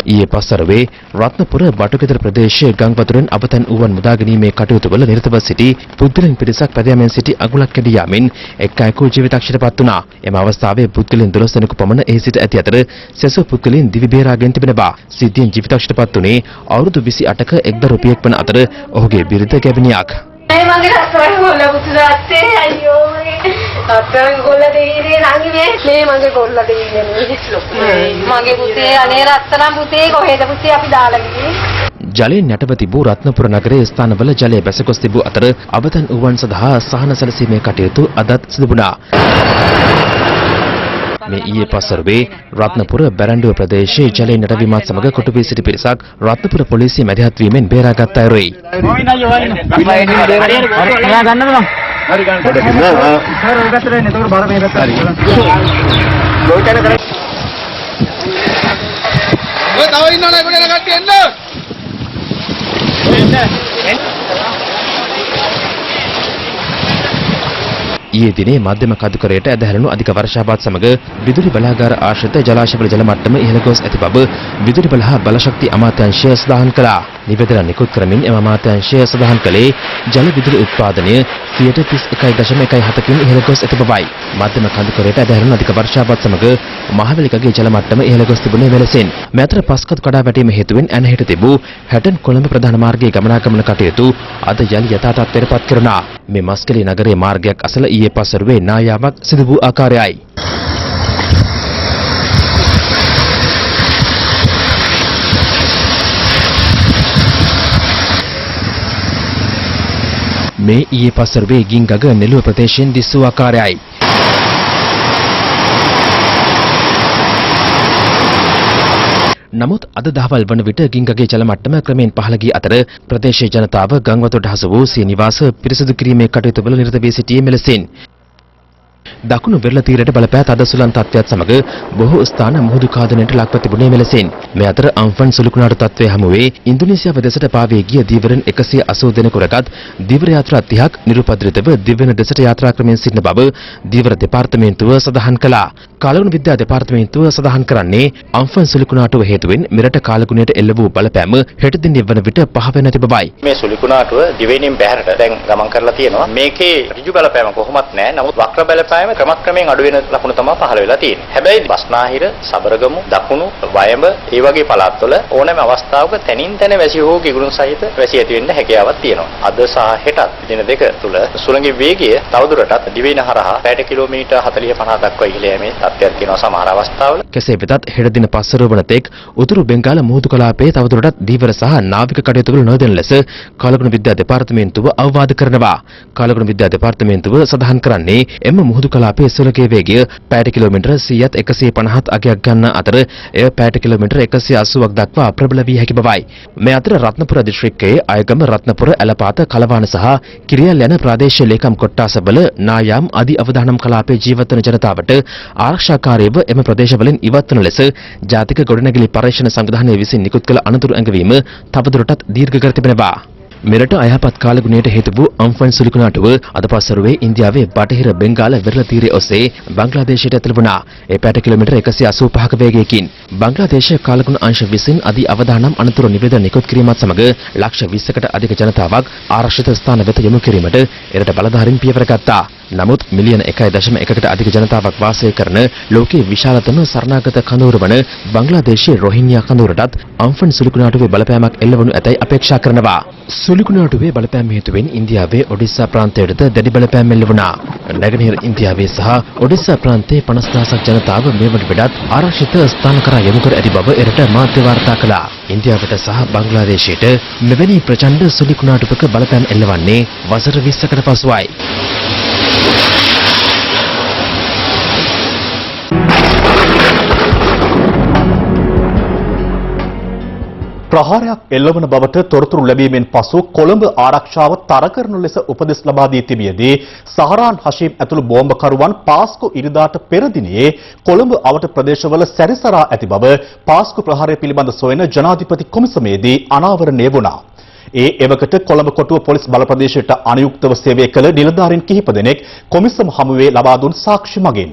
ඊයේ පස්වරුවේ රත්නපුර බටුගෙදර ප්‍රදේශයේ ගම් වතුරෙන් අවතන් වූවන් මුදා ගැනීමේ කටයුතුවල නිරතව සිටි පුද්ගලයන් පිරිසක් පැදයමෙන් සිටි අගුලක් කැඩී යාමෙන් එක් අයෙකු ජීවිතක්ෂයටපත් වුණා. එම අවස්ථාවේ පුද්ගලයන් 12 දෙනෙකු පමණ එහි සිට ඇති අතර සෙසු පුද්ගලයන් දිවි බේරාගෙන තිබෙනවා. සිද්ධියෙන් ජීවිතක්ෂයටපත් වුණේ අවුරුදු 28ක එක් දරුවෙක් වන අතර ඔහුගේ බිරිඳ ගැබිනියක්. මගේ රස්සාව ගොල්ල පුතුදාත්තේ අයියෝ මගේ රස්සාව ගොල්ල දෙන්නේ නංගිනේ මේ මගේ ගොල්ල දෙන්නේ මගේ පුතේ අනේ රත්තරන් පුතේ කොහෙද පුතේ අපි දාලා ගියේ ජලයෙන් නැටව තිබූ රත්නපුර නගරයේ ස්ථානවල ජලය බැස ගොස් තිබූ අතර අවතන් වූවන් සඳහා සහන සැලසීමේ කටයුතු අදත් සිදු වුණා. මේ ඊයේ පස්වරුවේ රත්නපුර බැරණ්ඩුව ප්‍රදේශයේ ජලයෙන් නැටවීමත් සමග කොටු වී සිටි පිරිසක් රත්නපුර පොලිසිය මැදිහත් වීමෙන් බේරාගත් අයුරුයි. ඊයේ දිනේ මධ්‍යම කඳුකරයට ඇදහැරුණු අධික වර්ෂාපාත සමග විදුලි බලාගාර ආශ්‍රිත ජලාශවල ජල මට්ටම ඉහළ ගොස් ඇති බව විදුලි බල හා බලශක්ති අමාත්‍යාංශය සඳහන් කළා. නිවේදන නිකුත් කරමින් එම අමාත්‍යාංශය සඳහන් කළේ ජල විදුලි උත්පාදනය 31.17කින් ඉහළ ගොස් ඇති බවයි. මධ්‍යම කඳුකරයට ඇදහැරුණු අධික වර්ෂාපාත සමග මහවැලිකගේ ජල මට්ටම ඉහළ ගොස් තිබුණේ මෙලෙසින්. මේ අතර පස්කතු කඩා වැටීම හේතුවෙන් ඇනහිට තිබූ හැටන් කොළඹ ප්‍රධාන මාර්ගයේ ගමනාගමන කටයුතු අද යලි යථා තත්ත්වයට පත් කෙරුණා. මේ මස්කලී නගරයේ මාර්ගයක් අසල ඊයේ පස්වරුවේ නායාවක් සිදු වූ ආකාරයයි. මේ ඊයේ පස්වරුවේ ගින්ගග නෙළුව ප්‍රදේශයෙන් දිස් වූ ආකාරයයි. නමුත් අද දහවල් වන විට ගින්ගගේ ජල මට්ටම ක්‍රමෙන් පහළ ගිය අතර ප්‍රදේශීය ජනතාව ගම් වතුරට හසු වූ සිය නිවාස පිරිසිදු කිරීමේ කටයුතුවල නිරත වී සිටියේ මෙලෙසින්. දකුණු වෙරළ තීරයට බලපෑ තද සුළං තත්ත්වයක් සමග බොහෝ ස්ථාන මුහුදු කාදනයට ලක්ව තිබුණේ මෙලෙසින්. මේ අතර අම්ෆන් සුළුකුණාටු තත්ත්වය හමුවේ ඉන්දුනීසියාව දෙසට පාවේ ගිය දීවරන් 180 දෙනෙකු රැගත් දීවර යාත්‍රා 30ක් නිරුපද්‍රිතව දිවයින දෙසට යාත්‍රා ක්‍රමයෙන් සිටින බව දීවර දෙපාර්තමේන්තුව සඳහන් කළා. කාලගුණ විද්‍යා දෙපාර්තමේන්තුව සඳහන් කරන්නේ අම්ෆන් සුළුකුණාටුව හේතුවෙන් මෙරට කාලගුණයට එල්ල වූ බලපෑම හෙට දිනේ වන විට පහ වෙන ඇති බවයි. මේ සුළුකුණාටුව දිවයිනින් බැහැරට දැන් ගමන් කරලා තියෙනවා. මේකේ ඍජු බලපෑම කොහොමත් නැහැ. නමුත් වක්‍ර බලපෑම ක්‍රමක්‍රමයෙන් අඩු වෙන ලකුණු තමයි පහළ වෙලා තියෙන්නේ. හැබැයි බස්නාහිර, සබරගමු, දකුණු, වයඹ ඒ වගේ පළාත්වල ඕනෑම අවස්ථාවක තනින් තන වැසි හෝ කිගුරුන් සහිත වැසි ඇති වෙන්න හැකියාවක් තියෙනවා. අද සහ හෙටත් දින දෙක තුල සුළඟේ වේගය තවදුරටත් දිවයින හරහා පැයට කිලෝමීටර් 40-50 දක්වා ඉහළ යෑමේ තත්ත්වයක් තියෙනවා සමහර අවස්ථාවල. කෙසේ වෙතත් හෙට දින පස්වර වන තෙක් උතුරු බෙන්ගාල මුහුදු කලාපයේ තවදුරටත් දීවර සහ නාවික කටයුතු වල නොදෙන ලෙස කාලගුණ විද්‍යා දෙපාර්තමේන්තුව අවවාද කරනවා. කාලගුණ විද්‍යා දෙපාර්තමේන්තුව සඳහන් කරන්නේ එම මුහුදු කලාපයේ සුළඟේ වේගය පැයට කිලෝමීටර් 100ත් 150ත් අගයක් ගන්න අතර එය පැයට කිලෝමීටර් 180ක් දක්වා ප්‍රබල වී හැකි බවයි. මේ අතර රත්නපුර දිස්ත්‍රික්කයේ අයගම, රත්නපුර, ඇලපාත, කලවාන සහ කිරියල් යන ප්‍රාදේශීය ලේකම් කොට්ටාසවල නායාම් අධි අවදානම් කලාපයේ ජීවත් වන ජනතාවට ආරක්ෂාකාරීව එම ප්‍රදේශවලින් ඉවත් වන ලෙස ජාතික ගොඩනැගිලි පරීක්ෂණ සංවිධානය විසින් නිකුත් කළ අනතුරු ඇඟවීම තවදුරටත් දීර්ඝ කර තිබෙනවා. මෙරට අයහපත් කාලගුණයට හේතු වූ අම්ෆන් සුළුකුණාටුව අද පස්වරුවේ ඉන්දියාවේ බටහිර බෙන්ගාල වෙරළ තීරය ඔස්සේ බංග්ලාදේශයට ඇතුළු වුණා. ඒ පැයට කිලෝමීටර් 185ක වේගයකින් බංග්ලාදේශ කාලගුණ අංශ විසින් අධි අවදානම් අනතුරු නිවේදන නිකුත් කිරීමත් සමග ලක්ෂ 20කට අධික ජනතාවක් ආරක්ෂිත ස්ථාන වෙත යොමු කිරීමට එරට බලධාරීන් පියවර ගත්තා. නමුත් මිලියන 1.1කට අධික ජනතාවක් වාසය කරන ලෝකයේ විශාලතම සරණාගත කඳවුර වන බංග්ලාදේශයේ රොහින්ග්යා කඳවුරටත් අම්ෆන් සුළුකුණාටුවේ බලපෑමක් එල්ලවනු ඇතැයි අපේක්ෂා කරනවා. සුළුකුණාටුවේ බලපෑම හේතුවෙන් ඉන්දියාවේ ඔඩිස්සා ප්‍රාන්තයටද දැඩි බලපෑම් එල්ල වුණා. නැගෙනහිර ඉන්දියාවේ සහ ඔඩිස්සා ප්‍රාන්තයේ 50,000ක් ජනතාව මේ වන විටත් ආරක්ෂිත ස්ථාන කරා යොමු කර ඇති බව එරට මාධ්‍ය වාර්තා කළා. ඉන්දියාවට සහ බංග්ලාදේශයට මෙවැනි ප්‍රචණ්ඩ සුළුකුණාටුවක බලපෑම් එල්ලවන්නේ වසර 20කට පසුවයි. ප්‍රහාරයක් එල්ලවන බවට තොරතුරු ලැබීමෙන් පසු කොළඹ ආරක්ෂාව තර කරන ලෙස උපදෙස් ලබා දී තිබියදී සහරාන් හෂීම් ඇතුළු බෝම්බකරුවන් පාස්කු ඉරිදාට පෙර දිනේ කොළඹ අවට ප්‍රදේශවල සැරිසරා ඇති බව පාස්කු ප්‍රහාරය පිළිබඳ සොයන ජනාධිපති කොමිසමේදී අනාවරණය වුණා. ඒ එවකට කොළඹ කොටුව පොලිස් බල ප්‍රදේශයට අනුයුක්තව සේවය කළ නිලධාරීන් කිහිප දෙනෙක් කොමිසම හමුවේ ලබා දුන් සාක්ෂි මගින්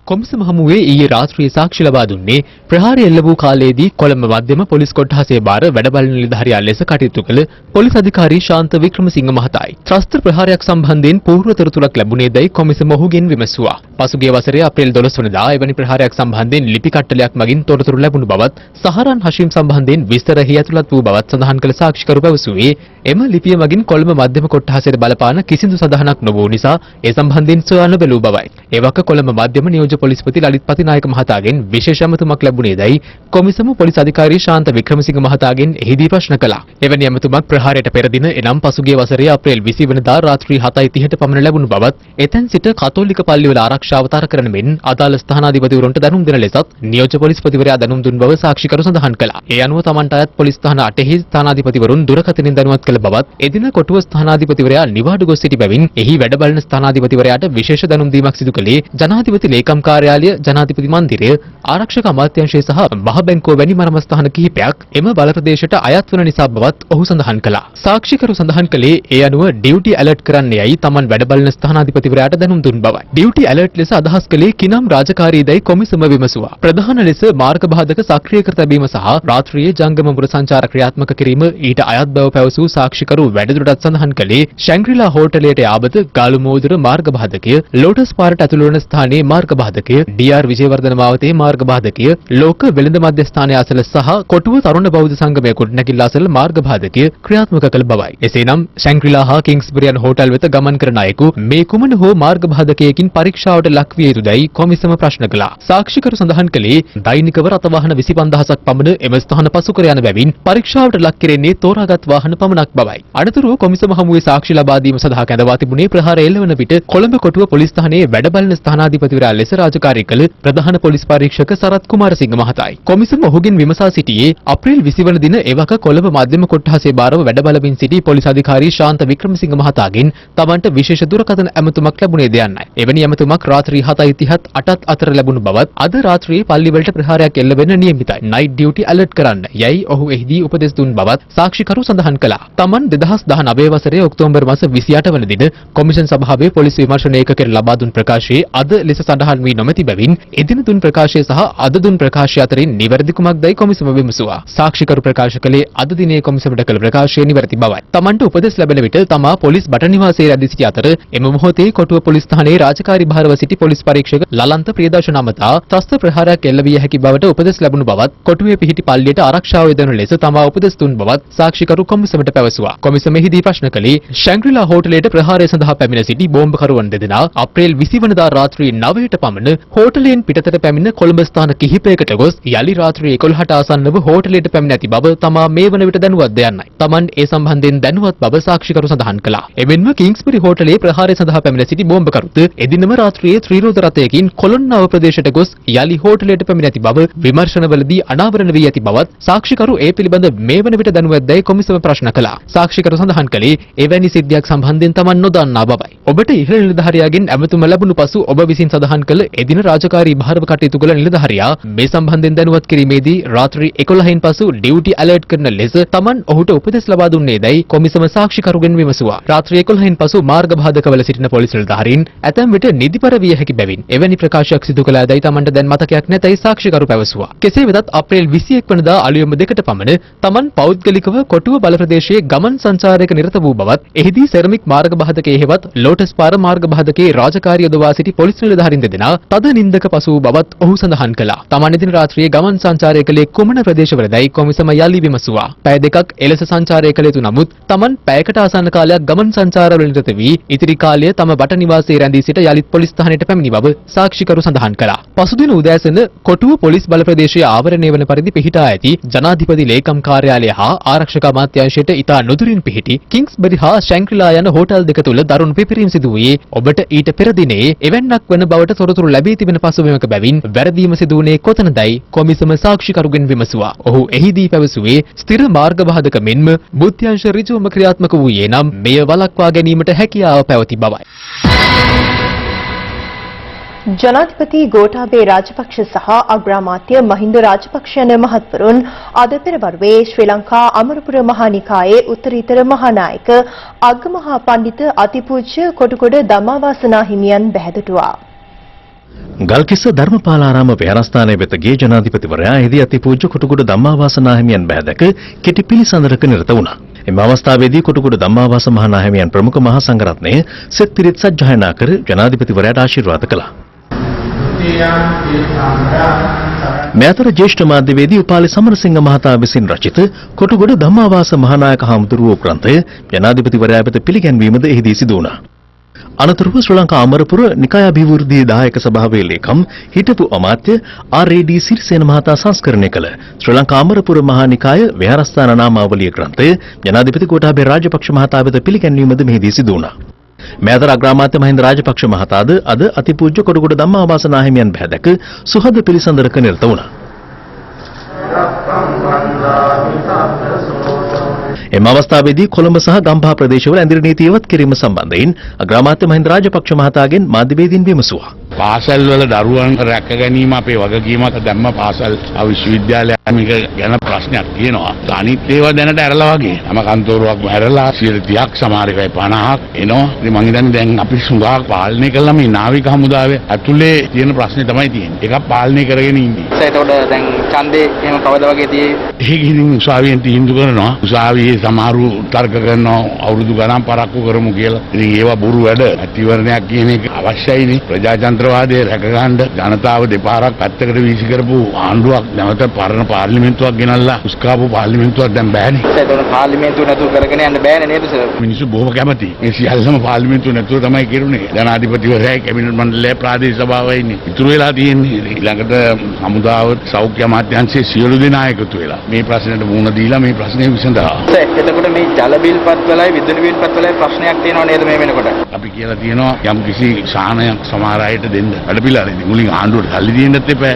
කොමිසම හමුවේ ඊයේ රාත්‍රියේ සාක්ෂි ලබා දුන්නේ ප්‍රහාරය එල්ල වූ කාලයේදී කොළඹ මධ්‍යම පොලිස් කොට්ටාසයේ බාර වැඩබලන නිලධාරියා ලෙස කටයුතු කළ පොලිස් අධිකාරී ශාන්ත වික්‍රමසිංහ මහතායි. ත්‍රස්ත ප්‍රහාරයක් සම්බන්ධයෙන් පූර්ව තොරතුරක් ලැබුණේදයි කොමිසම ඔහුගෙන් විමසුවා. පසුගිය වසරේ අප්‍රේල් 12 වනදා එවැනි ප්‍රහාරයක් සම්බන්ධයෙන් ලිපි කට්ටලයක් මගින් තොරතුරු ලැබුණු බවත් සහරාන් හෂීම් සම්බන්ධයෙන් විස්තරෙහි ඇතුළත් වූ බවත් සඳහන් කළ සාක්ෂිකරු පැවසුවේ එම ලිපිය මගින් කොළඹ මධ්‍යම කොට්ටාසයට බලපාන කිසිදු සඳහනක් නොවූ නිසා ඒ සම්බන්ධයෙන් සොයා නොබැලූ බවයි. එවක කොළඹ මධ්‍යම නියෝජ්‍ය පොලිස්පති ලලිත් පතිනායක මහතාගෙන් විශේෂ ඇමතුමක් ලැබුණේදයි කොමිසම පොලිස් අධිකාරී ශාන්ත වික්‍රමසිංහ මහතාගෙන් එහිදී ප්‍රශ්න කළා. එවැනි ඇමතුමක් ප්‍රහාරයට පෙර දින එනම් පසුගිය වසරේ අප්‍රේල් 20 වෙනිදා රාත්‍රී 7:30ට පමණ ලැබුණු බවත් එතෙන් සිට කතෝලික පල්ලිවල ආරක්ෂාව තර කරන මෙන් අදාළ ස්ථානාධිපතිවරුන්ට දැනුම් දෙන ලෙසත් නියෝජ්‍ය පොලිස්පතිවරයා දැනුම් දුන් බව සාක්ෂිකරු සඳහන් කළා. ඒ අනුව තමන්ට අයත් පොලිස් ස්ථාන 8හි ස්ථානාධිපතිවරුන් දුරකථනයෙන් දැනුවත් කළ බවත් එදින කොටුව ස්ථානාධිපතිවරයා නිවාඩු ගොස් සිටි බැවින් එහි වැඩබලන ස්ථානාධිපතිවරයාට විශේෂ දැනුම් දීමක් සිදු කළේ ජනාධිපති ලේකම් කාර්යාලය, ජනාධිපති මන්දිරය, ආරක්ෂක අමාත්‍යාංශය සහ මහ බැංකුව වැනි මර්මස්ථාන කිහිපයක් එම බල ප්‍රදේශයට අයත් වන නිසා බවත් ඔහු සඳහන් කළා. සාක්ෂිකරු සඳහන් කළේ ඒ අනුව ඩියුටි ඇලර්ට් කරන්න යයි තමන් වැඩබලන ස්ථානාධිපතිවරයාට දැනුම් දුන් බවයි. ඩියුටි ඇලර්ට් ලෙස අදහස් කළේ කිනම් රාජකාරීදයි කොමිසම විමසුවා. ප්‍රධාන ලෙස මාර්ග බාධක සක්‍රිය කර තැබීම සහ රාත්‍රියේ ජංගම මුර සංචාර ක්‍රියාත්මක කිරීම ඊට අයත් බව පැවසූ සාක්ෂිකරු වැඩිදුරටත් සඳහන් කළේ ශැංග්‍රීලා හෝටලයට යාබද ගාලු මෝදුර මාර්ග බාධකය, ලෝටස් පාරට ඇතුළු වන ස්ථානයේ මාර්ග බාධකය, ඩී.ආර්. විජේවර්ධන මාවතේ මාර්ග බාධකය, ලෝක වෙළඳ මධ්‍යස්ථානය අසල සහ කොටුව තරුණ බෞද්ධ සංගමයේ ගොඩනැගිල්ල අසල මාර්ග බාධකය ක්‍රියාත්මක කළ බවයි. එසේනම් ශැංග්‍රීලා හා කිංස්බරි යන හෝටල් වෙත ගමන් කරන අයෙකු මේ කුමන හෝ මාර්ග බාධකයකින් පරීක්ෂාවට ලක්විය යුතුදයි කොමිසම ප්‍රශ්න කළා. සාක්ෂිකරු සඳහන් කළේ දෛනිකව රථ වාහන 25000ක් පමණ එම ස්ථාන පසු කර යන බැවින් පරීක්ෂාවට ලක් කෙරෙන්නේ තෝරාගත් වාහන පමණක් බවයි. අනතුරුව කොමිසම හමුවේ සාක්ෂි ලබා දීම සඳහා කැඳවා තිබුණේ ප්‍රහාර එල්ලවන විට කොළඹ කොටුව පොලිස් ස්ථානයේ වැඩබලන ස්ථානාධිපතිවරයා ලෙස රාජකාරී කළ ප්‍රධාන පොලිස් පරීක්ෂක සරත් කුමාරසිංහ මහතායි. කොමිසම ඔහුගෙන් විමසා සිටියේ අප්‍රේල් 20 වන දින එවක කොළඹ මධ්‍යම කොට්ටාසයේ බාරව වැඩබලමින් සිටි පොලිස් අධිකාරී ශාන්ත වික්‍රමසිංහ මහතාගෙන් තමන්ට විශේෂ දුරකථන ඇමතුමක් ලැබුණේ දෙයන්නයි. එවැනි ඇමතුමක් රාත්‍රී 7:30ත් 8ත් අතර ලැබුණු බවත් අද රාත්‍රියේ පල්ලිවලට ප්‍රහාරයක් එල්ල වෙන්න නියමිතයි. නයිට් ඩියුටි ඇලර්ට් කරන්න යයි ඔහු එහිදී උපදෙස් දුන් බවත් සාක්ෂිකරු සඳහන් කළා. තමන් 2019 වසරේ ඔක්තෝබර් මාස 28 වන දින කොමිෂන් සභාවේ පොලිස් විමර්ශන ඒකකයට ලබා දුන් ප්‍රකාශයේ අද ලෙස සඳහන් වී නොමැති බැවින් එදින දුන් ප්‍රකාශය සහ අද දුන් ප්‍රකාශය අතරින් නිවැරදි කුමක්දයි කොමිසම විමසුවා. සාක්ෂිකරු ප්‍රකාශ කළේ අද දිනේ කොමිසමට කළ ප්‍රකාශය නිවැරදි බවයි. තමන්ට උපදෙස් ලැබෙන විට තමා පොලිස් බට නිවාසයේ රැඳී සිටි අතර එම මොහොතේ කොටුව පොලිස් ස්ථානයේ රාජකාරී භාරව සිටි පොලිස් පරීක්ෂක ලලන්ත ප්‍රියදර්ශන අමතා ත්‍රස්ත ප්‍රහාරයක් එල්ල විය හැකි බවට උපදෙස් ලැබුණු බවත් කොටුවේ පිහිටි පල්ලියට ආරක්ෂාව යොදවන ලෙස තමා උපදෙස් දුන් බවත් සාක්ෂිකරු කොමිසමට පැවසුවා. කොමිසමෙහිදී ප්‍රශ්න කළේ ශැංග්‍රීලා හෝටලයට ප්‍රහාරය සඳහා පැමිණ සිටි බෝම්බකරුවන් දෙදෙනා අප්‍රේල් 20 වනදා රාත්‍රී 9ට පමණ හෝටලයෙන් පිටතට පැමිණ කොළඹ ස්ථාන කිහිපයකට ගොස් යලි රාත්‍රී 11ට ආසන්නව හෝටලයට පැමිණ ඇති බව තමා මේ වන විට දැනුවත් යන්නයි. තමන් ඒ සම්බන්ධයෙන් දැනුවත් බව සාක්ෂිකරු සඳහන් කළා. එමෙන්ම කිංස්බරි හෝටලයේ ප්‍රහාරය සඳහා පැමිණ සිටි බෝම්බකරුත් එදිනම රාත්‍රියේ ත්‍රිරෝද රථයකින් කොළොන්නාව ප්‍රදේශයට ගොස් යලි හෝටලයට පැමිණ ඇති බව විමර්ශනවලදී අනාවරණ වී ඇති බවත් සාක්ෂිකරු ඒ පිළිබඳ මේ වන විට දැනුවත්දයි කොමිසම ප්‍රශ්න කළා. සාක්ෂිකරු සඳහන් කළේ එවැනි සිද්ධියක් සම්බන්ධයෙන් තමන් නොදන්නා බවයි. ඔබට ඉහළ නිලධාරියාගෙන් ඇමතුම ලැබුණු පසු ඔබ විසින් සඳහන් කළ එදින රාජකාරී භාරව කටයුතු කළ නිලධාරියා මේ සම්බන්ධයෙන් දැනුවත් කිරීමේදී රාත්‍රී 11න් පසු ඩියුටි ඇලර්ට් කරන ලෙස තමන් ඔහුට උපදෙස් ලබා දුන්නේදයි කොමිසම සාක්ෂිකරුගෙන් විමසුවා. රාත්‍රී 11න් පසු මාර්ග බාධකවල සිටින පොලිස් නිලධාරීන් ඇතැම් විට නිදිපර විය හැකි බැවින් එවැනි ප්‍රකාශයක් සිදු කළාදයි තමන්ට දැන් මතකයක් නැතයි සාක්ෂිකරු පැවසුවා. කෙසේ වෙතත් අප්‍රේල් 21 වනදා අලුයම 2ට පමණ තමන් පෞද්ගලිකව කොටුව බල ප්‍රදේශයේ ගමන් සංචාරයක නිරත වූ බවත් එහිදී සෙරමික් මාර්ග බාධකයේ හෙවත් ලෝටස් පාර මාර්ග බාධකයේ රාජකාරිය යොදවා සිටි පොලිස් නිලධාරීන් දෙදෙනා තද නින්දක පසු වූ බවත් ඔහු සඳහන් කළා. තමන් එදින රාත්‍රියේ ගමන් සංචාරය කළේ කුමන ප්‍රදේශවලදයි කොමිසම යලි විමසුවා. පැය දෙකක් එලෙස සංචාරය කළ යුතු නමුත් තමන් පැයකට ආසන්න කාලයක් ගමන් සංචාරවල නිරත වී ඉතිරි කාලය තම බට නිවාසයේ රැඳී සිට යලිත් පොලිස් ස්ථානයට පැමිණි බව සාක්ෂිකරු සඳහන් කළා. පසුදින උදෑසන කොටුව පොලිස් බල ප්‍රදේශයේ ආවරණය වන පරිදි පිහිටා ඇති ජනාධිපති ලේකම් කාර්යාලය හා ආරක්ෂක අමාත්‍යාංශයට ඉතා නුදුරින් පිහිටි කිංස්බරි හා ශැංග්‍රීලා යන හෝටල් දෙක තුල දරුණු පිපිරීම් සිදු වූයේ ඔබට ඊට පෙර දිනේ එවැන්නක් වන බවට තොරතුරු තොරතුරු ලැබී තිබෙන පසුබිමක බැවින් වැරදීම සිදු වුණේ කොතනදයි කොමිසම සාක්ෂිකරුගෙන් විමසුවා. ඔහු එහිදී පැවසුවේ ස්ථිර මාර්ගබාධක මෙන්ම බුද්ධ්‍යංශ ඍජුවම ක්‍රියාත්මක වූයේ නම් මෙය වළක්වා ගැනීමට හැකියාව පැවති බවයි. ජනාධිපති ගෝඨාභය රාජපක්ෂ සහ අග්‍රාමාත්‍ය මහින්ද රාජපක්ෂ යන මහත්වරුන් අද පෙරවරුවේ ශ්‍රී ලංකා අමරපුර මහානිකායේ උත්තරීතර මහානායක අග්ගමහා පඬිත අතිපූජ්‍ය කොටුගොඩ ධම්මාවාසනා හිමියන් බැහැදටුවා. ගල්කිස්ස ධර්මපාලාරාම විහාරස්ථානයේ වෙත ගිය ජනාධිපතිවරයා එහිදී අතිපූජ්‍ය කොටුගොඩ ධම්මාවාසනා හිමියන් බැහැදක කෙටි පිළිසඳරක නිරත වුණා. එම අවස්ථාවේදී කොටුගොඩ ධම්මාවාස මහානාහිමියන් ප්‍රමුඛ මහා සංඝරත්නය සෙත් පිරිත් සජ්ජායනා කර ජනාධිපතිවරයාට ආශිර්වාද කළා. මේ අතර ජ්‍යෙෂ්ඨ මාධ්‍යවේදී උපාලි සමරසිංහ මහතා විසින් රචිත කොටුගොඩ ධම්මාවාස මහානායක හාමුදුරුවෝ ග්‍රන්ථය ජනාධිපතිවරයා වෙත පිළිගැන්වීමද එහිදී සිදු වුණා. අනතුරුව ශ්‍රී ලංකා අමරපුර නිකායාභිවෘද්ධි දායක සභාවේ ලේකම් හිටපු අමාත්‍ය ආර්.ඒ.ඩී. සිරිසේන මහතා සංස්කරණය කළ ශ්‍රී ලංකා අමරපුර මහා නිකාය විහාරස්ථාන නාමාවලිය ග්‍රන්ථය ජනාධිපති ගෝඨාභය රාජපක්ෂ මහතා වෙත පිළිගැන්වීමද මෙහිදී සිදු වුණා. මේ අතර අග්‍රාමාත්‍ය මහින්ද රාජපක්ෂ මහතාද අද අතිපූජ්‍ය කොටුගොඩ ධම්මාවාසනා හිමියන් බැහැදක සුහද පිළිසඳරක නිරත වුණා. එම අවස්ථාවේදී කොළඹ සහ ගම්පහ ප්‍රදේශවල ඇඳිරි නීතිය ඉවත් කිරීම සම්බන්ධයෙන් අග්‍රාමාත්‍ය මහින්ද රාජපක්ෂ මහතාගෙන් මාධ්‍යවේදීන් විමසුවා. පාසල් වල දරුවන් රැක ගැනීම අපේ වගකීමක් දැම්ම පාසල් විශ්වවිද්‍යාලය මේක ගැන ප්‍රශ්නයක් තියෙනවා. අනිත් ඒවා දැනට ඇරලා වගේ. තම කන්තෝරුවක් ඇරලා 30ක් සමහර එකයි 50ක් එනවා. ඉතින් මං හිතන්නේ දැන් අපි සුඟා පාලනය කළා මේ නාවික හමුදාවේ ඇතුලේ තියෙන ප්‍රශ්නේ තමයි තියෙන්නේ. ඒකක් පාලනය කරගෙන ඉන්නේ. ඒකට දැන් ඡන්දේ එහෙම කවද වගේ තියෙන්නේ? ඒක ඉතින් උසාවියෙන් තීන්දුව කරනවා. උසාවියේ සමහරු තර්ක කරනවා අවුරුදු ගණන් පරක්කු කරමු කියලා. ඉතින් ඒවා බොරු වැඩ. අතිවරණයක් කියන එක අවශ්‍යයිනේ. ප්‍රජාතන්ත්‍රවාදයේ රැකගන්න ජනතාව දෙපාරක් පැත්තකට වීසි කරපු ආණ්ඩුවක් නැවත පරණ පාර්ලිමේන්තුවක් ගෙනල්ලා උස්කාපු පාර්ලිමේන්තුවක් දැන් බෑනේ. ඒතකොට පාර්ලිමේන්තුව නැතුව කරගෙන යන්න බෑනේ නේද සර්? මිනිස්සු බොහොම කැමති. මේ සියල්ලම පාර්ලිමේන්තුව නැතුව තමයි කෙරුණේ. ජනාධිපතිවරයා කැබිනට් මණ්ඩලය ප්‍රාදේශීය සභාවයි ඉන්නේ. ඉතුරු වෙලා තියෙන්නේ ඊළඟට හමුදාව සෞඛ්‍ය අමාත්‍යාංශයේ සියලු දෙනා එකතු වෙලා මේ ප්‍රශ්නෙට මුහුණ දීලා මේ ප්‍රශ්නේ විසඳනවා. එතකොට මේ ජල බිල් පත්වලයි විදුලි බිල් පත්වලයි ප්‍රශ්නයක් තියෙනව නේද මේ වෙනකොට? අපි කියලා තියෙනවා යම් කිසි සාහනයක් සමහර අයට දෙන්න. වැඩපිළිවෙල මුලින් ආණ්ඩුවට සල්ලි දෙන්නත් එපා.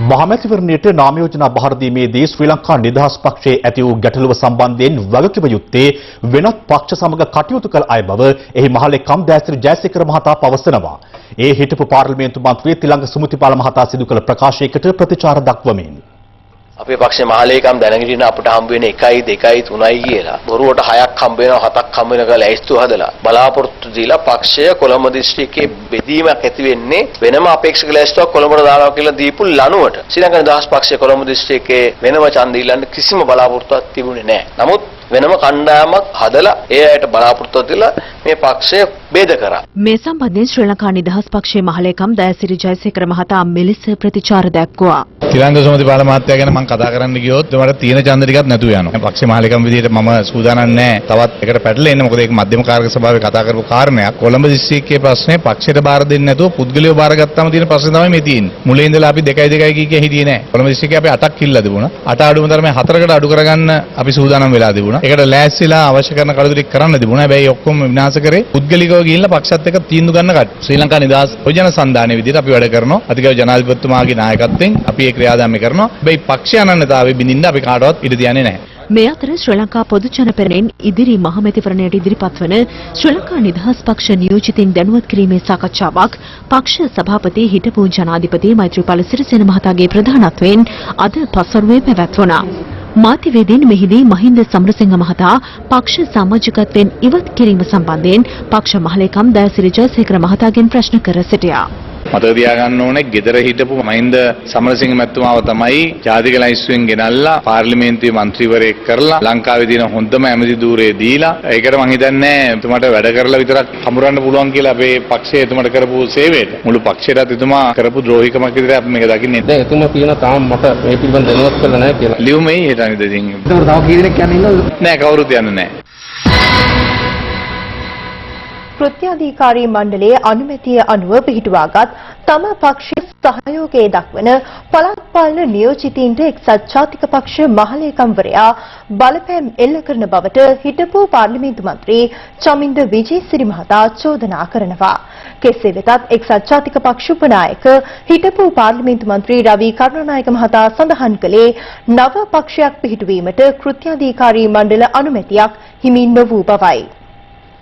මහමැතිවරණයට නාම යෝජනා බහර දීමේදී ශ්‍රී ලංකා නිදහස් පක්ෂයේ ඇති වූ ගැටලුව සම්බන්ධයෙන් වගකිව යුත්තේ වෙනත් පක්ෂ සමග කටයුතු කළ අය බව එහි මහලේකම් දෑසිරි ජයසේකර මහතා පවසනවා. ඒ හිටපු පාර්ලිමේන්තු මන්ත්‍රී තිලංග සුමුතිපාල මහතා සිදු කළ ප්‍රකාශයකට ප්‍රතිචාර දක්වමින් අපේ පක්ෂේ මහලේකම් දැනගෙන අපට හම්බ වෙන 1යි 2යි 3යි කියලා බොරුවට 6ක් හම්බ වෙනවා 7ක් හම්බ වෙනවා කියලා ඇයිස්තු හදලා බලාපොරොත්තු දීලා පක්ෂය කොළඹ දිස්ත්‍රික්කයේ බෙදීමක් ඇති වෙන්නේ වෙනම අපේක්ෂක ලැයිස්තුවක් කොළඹට දානවා කියලා දීපු ලනුවට ශ්‍රී ලංකා නිදහස් පක්ෂය කොළඹ දිස්ත්‍රික්කයේ වෙනම ඡන්ද ඉල්ලන්න කිසිම බලාපොරොත්තුවක් තිබුණේ නැහැ. නමුත් වෙනම කණ්ඩායමක් හදලා ඒ අයට බලාපොරොත්තු දීලා මේ පක්ෂය බෙද කරා. මේ සම්බන්ධයෙන් ශ්‍රී ලංකා නිදහස් පක්ෂයේ මහලේකම් දයාසිරි ජයසේකර මහතා මෙලෙස ප්‍රතිචාර දක්වුවා. තිලංග සුමතිපාල මහත්තයා ගැන මම කතා කරන්න ගියොත් මට තියෙන ඡන්ද ටිකක් නැතුව යනවා. පක්ෂේ මහලේකම් විදිහට මම සූදානම් නැහැ. තවත් එකට පැටලෙන්න. මොකද ඒක මධ්‍යම කාර්ක සභාවේ කතා කරපු කාරණයක්. කොළඹ දිස්ත්‍රික්කයේ ප්‍රශ්නේ පක්ෂයට බාර දෙන්නේ නැතුව පුද්ගලයෝ බාරගත්තාම තියෙන ප්‍රශ්නේ තමයි මේ තියෙන්නේ. මුලින් ඉඳලා අපි 2යි කිය හිටියේ නැහැ. කොළඹ දිස්ත්‍රික්කයේ අපි 8ක් කිල්ලා තිබුණා. 8 අඩුම තරමේ 4කට අඩු කරගන්න අපි සූදානම් වෙලා තිබුණා. ඒකට ලෑස්තිලා අවශ්‍ය කරන කටයුතු ටික කරන්න තිබුණා. හැබැයි ඔක්කොම විනාශ කරේ පුද්ගලිකව ගිහිල්ලා පක්ෂත් එක්ක තීන්දුව ගන්න කට. ශ්‍රී ලංකා නිදහස් යෝජන සන්ධානයේ විදිහට අපි වැඩ කරනවා. අධිකරණ ජනාධිපතිතුමාගේ නායකත්වයෙන් අපි ඒ ක්‍රියාදාමය කරනවා. හැබැයි පක්ෂ අනන්‍යතාවයේ බිඳින්න අපි කාටවත් ඉඩ තියන්නේ නැහැ. මේ අතර ශ්‍රී ලංකා පොදු ජන පෙරමුණෙන් ඉදිරි මහමැතිවරණයට ඉදිරිපත් වන ශ්‍රී ලංකා නිදහස් පක්ෂ නියෝජිතින් දැනුවත් කිරීමේ සාකච්ඡාවක් පක්ෂ සභාපති හිටපු ජනාධිපති මෛත්‍රීපාල සිරිසේන මහතාගේ ප්‍රධානත්වයෙන් අද පසරුවේ පැවැත්වුණා. මාධ්‍යවේදීන් මෙහිදී මහින්ද සමරසිංහ මහතා පක්ෂ සමාජිකත්වයෙන් ඉවත් කිරීම සම්බන්ධයෙන් පක්ෂ මහලේකම් දයාසිරි ජයසේකර මහතාගෙන් ප්‍රශ්න කර සිටියා. මතක තියාගන්න ඕනේ ගෙදර හිටපු මහින්ද සමරසිංහ මැතිතුමාව තමයි ජාතික ලයිස්තුවෙන් ගෙනල්ලා පාර්ලිමේන්තුවේ මන්ත්‍රීවරයෙක් කරලා ලංකාවේ තියෙන හොඳම ඇමති ධූරය දීලා ඒකට මං හිතන්නේ එතුමාට වැඩ කරලා විතරක් හමුරන්න පුළුවන් කියලා අපේ පක්ෂය එතුමාට කරපු සේවයට මුළු පක්ෂයටත් එතුමා කරපු ද්‍රෝහිකමක් විදිහට අපි මේක දකින්නේ. දැන් එතුමා කියන තාම මට මේ පිළිබඳව දැනුවත් කරලා නැහැ කියලා. ලියුමේ හිටන්නේ ඉතින්. ඒකට තව කී දෙනෙක් යන්නේ ඉන්නවද? නෑ කවුරුත් යන්නේ නෑ. කෘත්‍යාධිකාරී මණ්ඩලයේ අනුමැතිය අනුව පිහිටුවාගත් තම පක්ෂයේ සහයෝගය දක්වන පළාත් පාලන නියෝජිතයින්ට එක්සත් ජාතික පක්ෂ මහලේකම්වරයා බලපෑම් එල්ල කරන බවට හිටපු පාර්ලිමේන්තු මන්ත්‍රී චමින්ද විජේසිරි මහතා චෝදනා කරනවා. කෙසේ වෙතත් එක්සත් ජාතික පක්ෂ උපනායක හිටපු පාර්ලිමේන්තු මන්ත්‍රී රවි කරුණානායක මහතා සඳහන් කළේ නව පක්ෂයක් පිහිටුවීමට කෘත්‍යාධිකාරී මණ්ඩල අනුමැතියක් හිමි නොවූ බවයි.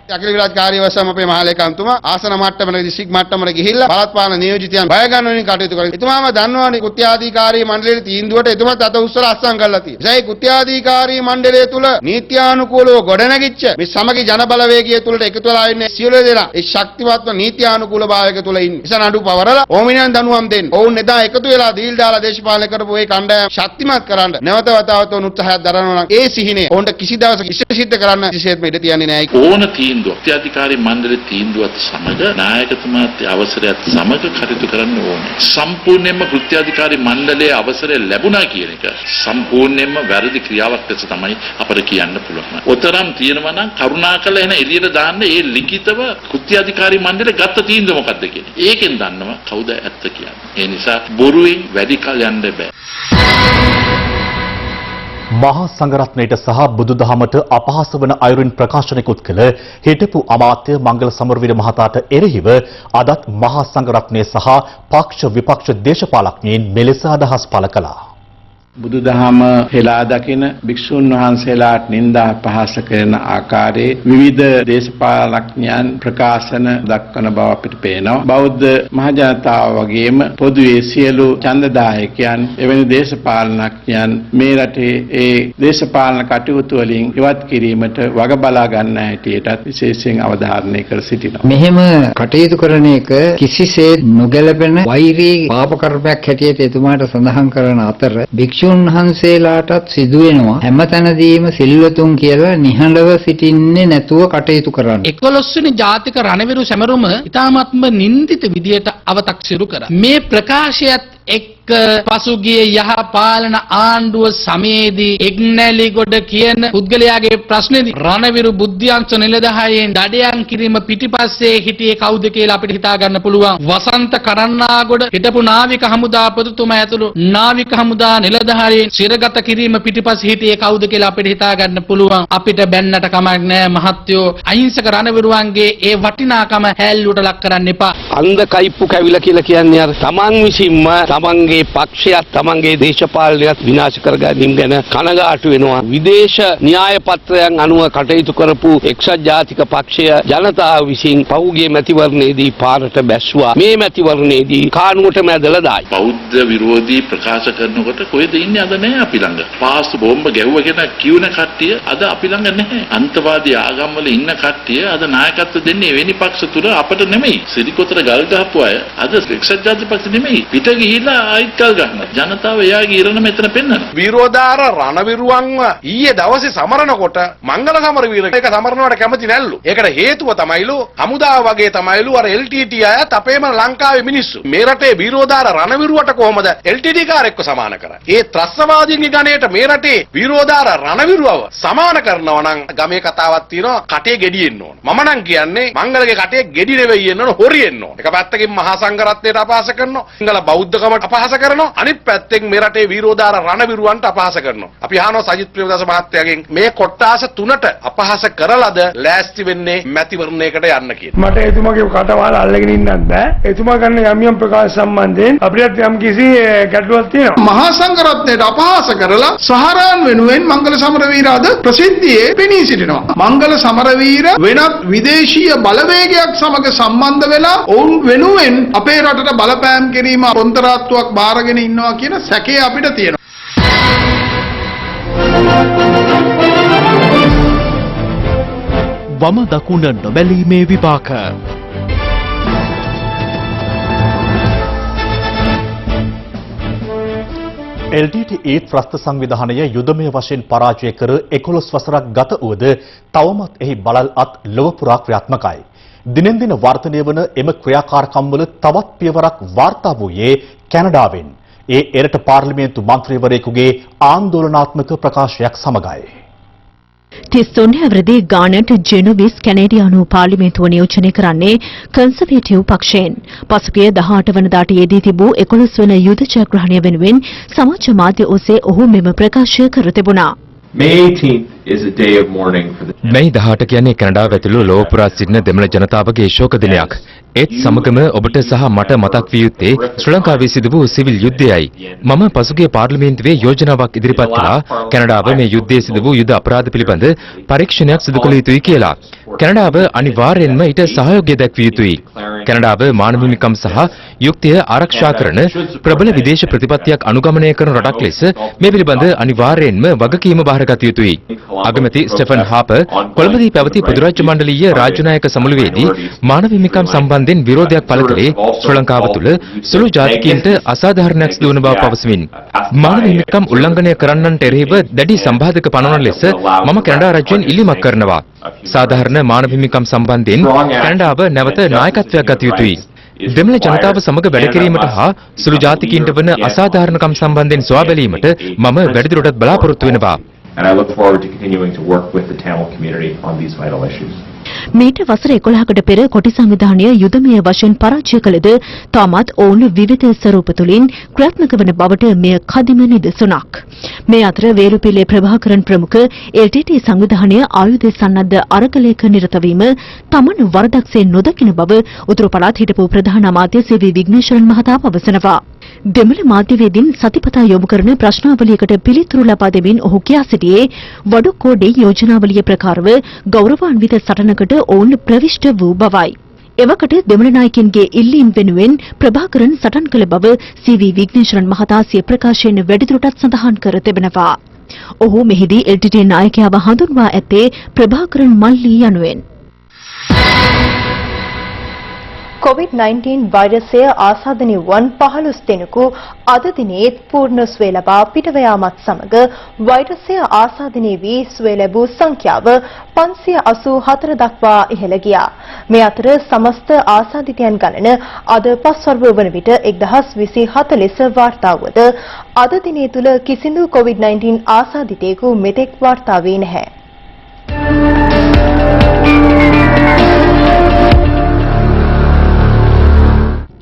අකිල විරාජකාරී වශයෙන් අපේ මහලේකම්තුමා ආසන මට්ටමට දිස්ත්‍රික් මට්ටමට ගිහිල්ලා පළාත් පාලන නියෝජිතයන් බය ගන්නවලින් කටයුතු කරා. එතුමාම දන්නවනේ කෘත්‍යාධිකාරී මණ්ඩලයේ තීන්දුවට එතුමාත් අත උස්සලා අත්සන් කරලා තියෙනවා. ඒ කෘත්‍යාධිකාරී මණ්ඩලය තුල නීත්‍යානුකූලව ගොඩනැගිච්ච මේ සමගි ජන බලවේගය තුලට එකතු වෙලා ඉන්නේ සියලු දෙනා ඒ ශක්තිමත්ව නීත්‍යානුකූල භාවයක තුල ඉන්නේ. ඉතින් නඩු පවරලා ඕමිනියන් දනුවම් දෙන්න. ඔවුන් එදා එකතු වෙලා දීල් දාලා දේශපාලනය කරපු ඒ කණ්ඩායම ශක්තිමත් කරන්න නැවත වතාවට උත්සාහයක් දරනවා නම් ඒ සිහිනේ ඔවුන්ට කිසි දවසක ඉෂ්ට සිද්ධ කරන්න කිසිසේත්ම ඉඩ තියන්නේ නැහැ. ඕන තීන්දුව අධිකාරී මණ්ඩලයේ තීන්දුවත් සමග නායකතුමාත් අවසරයත් සමග කටයුතු කරන්න ඕනේ. සම්පූර්ණයෙන්ම කෘත්‍යාධිකාරී මණ්ඩලයේ අවසරය ලැබුණා කියන එක සම්පූර්ණයෙන්ම වැරදි ක්‍රියාවක් ලෙස තමයි අපිට කියන්න පුළුවන්. ඔතරම් තියෙනවා නම් කරුණාකරලා එන එළියට දාන්න මේ ලිඛිතව කෘත්‍යාධිකාරී මණ්ඩලය ගත්ත තීන්දුව මොකක්ද කියන්නේ. ඒකෙන් දන්නවා කවුද ඇත්ත කියන්නේ. ඒ නිසා බොරුවෙන් වැඩි කල් යන්න බෑ. මහා සංඝරත්නයට සහ බුදුදහමට අපහාස වන අයුරින් ප්‍රකාශනයකුත් කළ හිටපු අමාත්‍ය මංගල සමරවීර මහතාට එරෙහිව අදත් මහා සංඝරත්නය සහ පක්ෂ විපක්ෂ දේශපාලඥයින් මෙලෙස අදහස් පළ කළා. බුදුදහම හෙලා දකින භික්ෂුන් වහන්සේලාට නිନ୍ଦා අපහාස කරන ආකාරයේ විවිධ දේශපාලඥයන් ප්‍රකාශන දක්වන බව අපිට පේනවා. බෞද්ධ මහජනතාව වගේම පොදුවේ සියලු ඡන්දදායකයන් එවැනි දේශපාලනඥයන් මේ රටේ ඒ දේශපාලන කටයුතු වලින් ඉවත් කිරීමට වග බලා ගන්න හැටියටත් විශේෂයෙන් අවධාරණය කර සිටිනවා. මෙහෙම කටයුතු කරන එක කිසිසේත් නොගැලපෙන වෛරී පාප කර්මයක් හැටියට එතුමාට සඳහන් කරන අතර භික්ෂුන් වහන්සේලාටත් සිදු වෙනවා හැමතැනදීම සිල්වතුන් කියලා නිහඬව සිටින්නේ නැතුව කටයුතු කරන්න. 11 වෙනි ජාතික රණවිරු සැමරුම ඉතාමත්ම නින්දිත විදියට අව탁සිරු කරා. මේ ප්‍රකාශයත් එක්ක පසුගිය යහපාලන ආණ්ඩුව සමයේදී එක්නැලිගොඩ කියන පුද්ගලයාගේ ප්‍රශ්නේදී රණවිරු බුද්ධ්‍යංශ නිලධාරියෙන් දඩයන් කිරීම පිටිපස්සේ හිටියේ කවුද කියලා අපිට හිතා ගන්න පුළුවන්. වසන්ත කරන්නාගොඩ හිටපු නාවික හමුදාපතිතුමා ඇතුළු නාවික හමුදා නිලධාරියෙන් සිරගත කිරීම පිටිපස්සේ හිටියේ කවුද කියලා අපිට හිතා ගන්න පුළුවන්. අපිට බැන්නට කමක් නැහැ මහත්තයෝ. අහිංසක රණවිරුවන්ගේ ඒ වටිනාකම හැල්ලුවට ලක් කරන්න එපා. අන්ධ කයිප්පු කැවිලා කියලා කියන්නේ අර තමන් විසින්ම තමන්ගේ පක්ෂයත් තමන්ගේ දේශපාලනයත් විනාශ කර ගැනීම ගැන කනගාටු වෙනවා. විදේශ න්‍යාය පත්‍රයන් අනුව කටයුතු කරපු එක්සත් ජාතික පක්ෂය ජනතාව විසින් පහුගිය මැතිවරණයේදී පාරට බැස්සුවා. මේ මැතිවරණයේදී කානුවට මැදලා දායි. බෞද්ධ විරෝධී ප්‍රකාශ කරනකොට කොහෙද ඉන්නේ අද නැහැ අපි ළඟ. පාස් බෝම්බ ගැහුවගෙන කියුණ කට්ටිය අද අපි ළඟ නැහැ. අන්තවාදී ආගම් වල ඉන්න කට්ටිය අද නායකත්ව දෙන්නේ වෙනි පක්ෂ තුල අපට නෙමෙයි. සිරිකොතර ගල් ගහපු අය අද එක්සත් ජාතික පක්ෂ නෙමෙයි. පිට ගිහිලා කල් ගන්න. ජනතාව එයාගේ ඉරණ මෙතන පෙන්නන. විරෝධාර රණවිරුවන්ව ඊයේ දවසේ සමරනකොට මංගල සමරවීර එක සමරනවට කැමති නැල්ලු. ඒකට හේතුව තමයිලු හමුදාව වගේ තමයිලු අර LTT අයත් අපේම ලංකාවේ මිනිස්සු. මේ රටේ විරෝධාර රණවිරුවට කොහොමද LTT කාරෙක්ව සමාන කරන්නේ? ඒ ත්‍රස්තවාදීන්ගේ ගණයට මේ රටේ විරෝධාර රණවිරුවව සමාන කරනවා නම් ගමේ කතාවක් තියෙනවා කටේ ගෙඩියෙන්න ඕන. මම නම් කියන්නේ මංගලගේ කටේ ගෙඩි නෙවෙයි එන්න ඕන හොරියෙන්න ඕන. එක පැත්තකින් මහා සංඝරත්නයට අපහාස කරනවා. සිංහල බෞද්ධකමට අපහාස කරනවා. අනිත් පැත්තෙන් මේ රටේ විරෝධාර රණවිරුවන්ට අපහාස කරනවා. අපි අහනවා සජිත් ප්‍රේමදාස මහත්තයාගෙන් මේ කොට්ටාස තුනට අපහාස කරලාද ලෑස්ති වෙන්නේ මැතිවරණයකට යන්න කියලා. මට එතුමාගේ කටවහල අල්ලගෙන ඉන්නත් බෑ. එතුමා කරන යම් යම් ප්‍රකාශ සම්බන්ධයෙන් අපිට යම් කිසි ගැටලුවක් තියෙනවා. මහා සංඝරත්නයට අපහාස කරලා සහරාන් වෙනුවෙන් මංගල සමරවීර අද ප්‍රසිද්ධියේ පෙනී සිටිනවා. මංගල සමරවීර වෙනත් විදේශීය බලවේගයක් සමග සම්බන්ධ වෙලා ඔවුන් වෙනුවෙන් අපේ රටට බලපෑම් කිරීම කොන්තරාත්තුවක් බාරගෙන ඉන්නවා කියන සැකය අපිට තියෙනවා. වම දකුණ නොබැලීමේ විපාක. LTTE ත්‍රස්ත සංවිධානය යුදමය වශයෙන් පරාජය කර 11 වසරක් ගත වුවද තවමත් එහි බලල් අත් ලොව පුරා ක්‍රියාත්මකයි. දිනෙන් දින වර්ධනය වන එම ක්‍රියාකාරකම්වල තවත් පියවරක් වාර්තා වූයේ කැනඩාවෙන්. ඒ එරට පාර්ලිමේන්තු මන්ත්‍රීවරයෙකුගේ ආන්දෝලනාත්මක ප්‍රකාශයක් සමගයි. 33 හැවිරිදි ගානට් ජෙනොවිස් කැනේඩියානු පාර්ලිමේන්තුව නියෝජනය කරන්නේ කන්සර්වේටිව් පක්ෂයෙන්. පසුගිය 18 වනදාට යෙදී තිබූ 11 වන යුද ජයග්‍රහණය වෙනුවෙන් සමාජ මාධ්‍ය ඔස්සේ ඔහු මෙම ප්‍රකාශය කර තිබුණා. May 18th is a day of mourning for the මැයි 18 කියන්නේ කැනඩාව ඇතුළු ලොව පුරා සිටින දෙමළ ජනතාවගේ ශෝක දිනයක්. ඒත් සමගම ඔබට සහ මට මතක් විය යුත්තේ ශ්‍රී ලංකාවේ සිදු වූ සිවිල් යුද්ධයයි. මම පසුගිය පාර්ලිමේන්තුවේ යෝජනාවක් ඉදිරිපත් කළා කැනඩාව මේ යුද්ධයේ සිදු වූ යුද අපරාධ පිළිබඳ පරීක්ෂණයක් සිදු කළ යුතුයි කියලා. කැනඩාව අනිවාර්යයෙන්ම ඊට සහයෝගය දැක්විය යුතුයි. කැනඩාව මානව හිමිකම් සහ යුක්තිය ආරක්ෂා කරන ප්‍රබල විදේශ ප්‍රතිපත්තියක් අනුගමනය කරන රටක් ලෙස මේ පිළිබඳ අනිවාර්යයෙන්ම වගකීම බාරගත යුතුයි. අගමැති ස්ටෙෆන් හාපර් කොළඹදී පැවති පොදු රාජ්‍ය මණ්ඩලීය රාජ්‍ය නායක සමුළුවේදී මානව හිමිකම් සම්බන්ධයෙන් විරෝධයක් පළ කළේ ශ්‍රී ලංකාව තුළ සුළු ජාතිකයන්ට අසාධාරණයක් සිදු වන බව පවසමින් මානව හිමිකම් උල්ලංඝනය කරන්නන්ට එරෙහිව දැඩි සම්බාධක පනවන ලෙස මම කැනඩා රජයෙන් ඉල්ලීමක් කරනවා. සාධාරණ මානව හිමිකම් සම්බන්ධයෙන් කැනඩාව නැවත නායකත්වයක් ගත යුතුයි. දෙමළ ජනතාව සමග වැඩ කිරීමට හා සුළු ජාතිකයන්ට වන අසාධාරණකම් සම්බන්ධයෙන් සොයා බැලීමට මම වැඩිදුරටත් බලාපොරොත්තු වෙනවා. and I look forward to continuing to work with the Tamil community on these vital issues. මීට වසර 11කට පෙර කොටි සංවිධානය යුදමය වශයෙන් පරාජය කළද තාමත් ඔවුන් විවිධ ස්වරූප තුළින් ක්‍රියාත්මක වන බවට මෙය කදිම නිදසුනක්. මේ අතර වේලුපිල්ලේ ප්‍රභාකරන් ප්‍රමුඛ LTT සංවිධානය ආයුධ සන්නද්ධ අරගලයක නිරත වීම තමන් වරදක්සේ නොදකින බව උතුරු පළාත් හිටපු ප්‍රධාන අමාත්‍ය සී.වී. විග්නේශ්වරන් මහතා පවසනවා. දෙමළ මාධ්‍යවේදීන් සතිපතා යොමු කරන ප්‍රශ්නාවලියකට පිළිතුරු ලබා දෙමින් ඔහු කියා සිටියේ වඩුකෝඩේ යෝජනාවලිය ප්‍රකාරව ගෞරවාන්විත සටනකට ඔවුන් ප්‍රවිෂ්ඨ වූ බවයි. එවකට දෙමළ නායකයන්ගේ ඉල්ලීම් වෙනුවෙන් ප්‍රභාකරන් සටන් කළ බව සී.වී. විග්නේශ්වරන් මහතා සිය ප්‍රකාශයෙන් වැඩිදුරටත් සඳහන් කර තිබෙනවා. ඔහු මෙහිදී LTT නායකයාව හඳුන්වා ඇත්තේ ප්‍රභාකරන් මල්ලී යනුවෙන්. COVID-19 වෛරසය ආසාදනය වන් 15 දෙනෙකු අද දිනේත් පූර්ණ සුවය ලබා පිටව යාමත් සමග වෛරසය ආසාදනය වී සුවය ලැබූ සංඛ්‍යාව 584 දක්වා ඉහළ ගියා. මේ අතර සමස්ත ආසාදිතයන් ගණන අද පස්වරුව වන විට 1027 ලෙස වාර්තා වුවද අද දිනේ තුල කිසිදු COVID-19 ආසාදිතයෙකු මෙතෙක් වාර්තා වී නැහැ.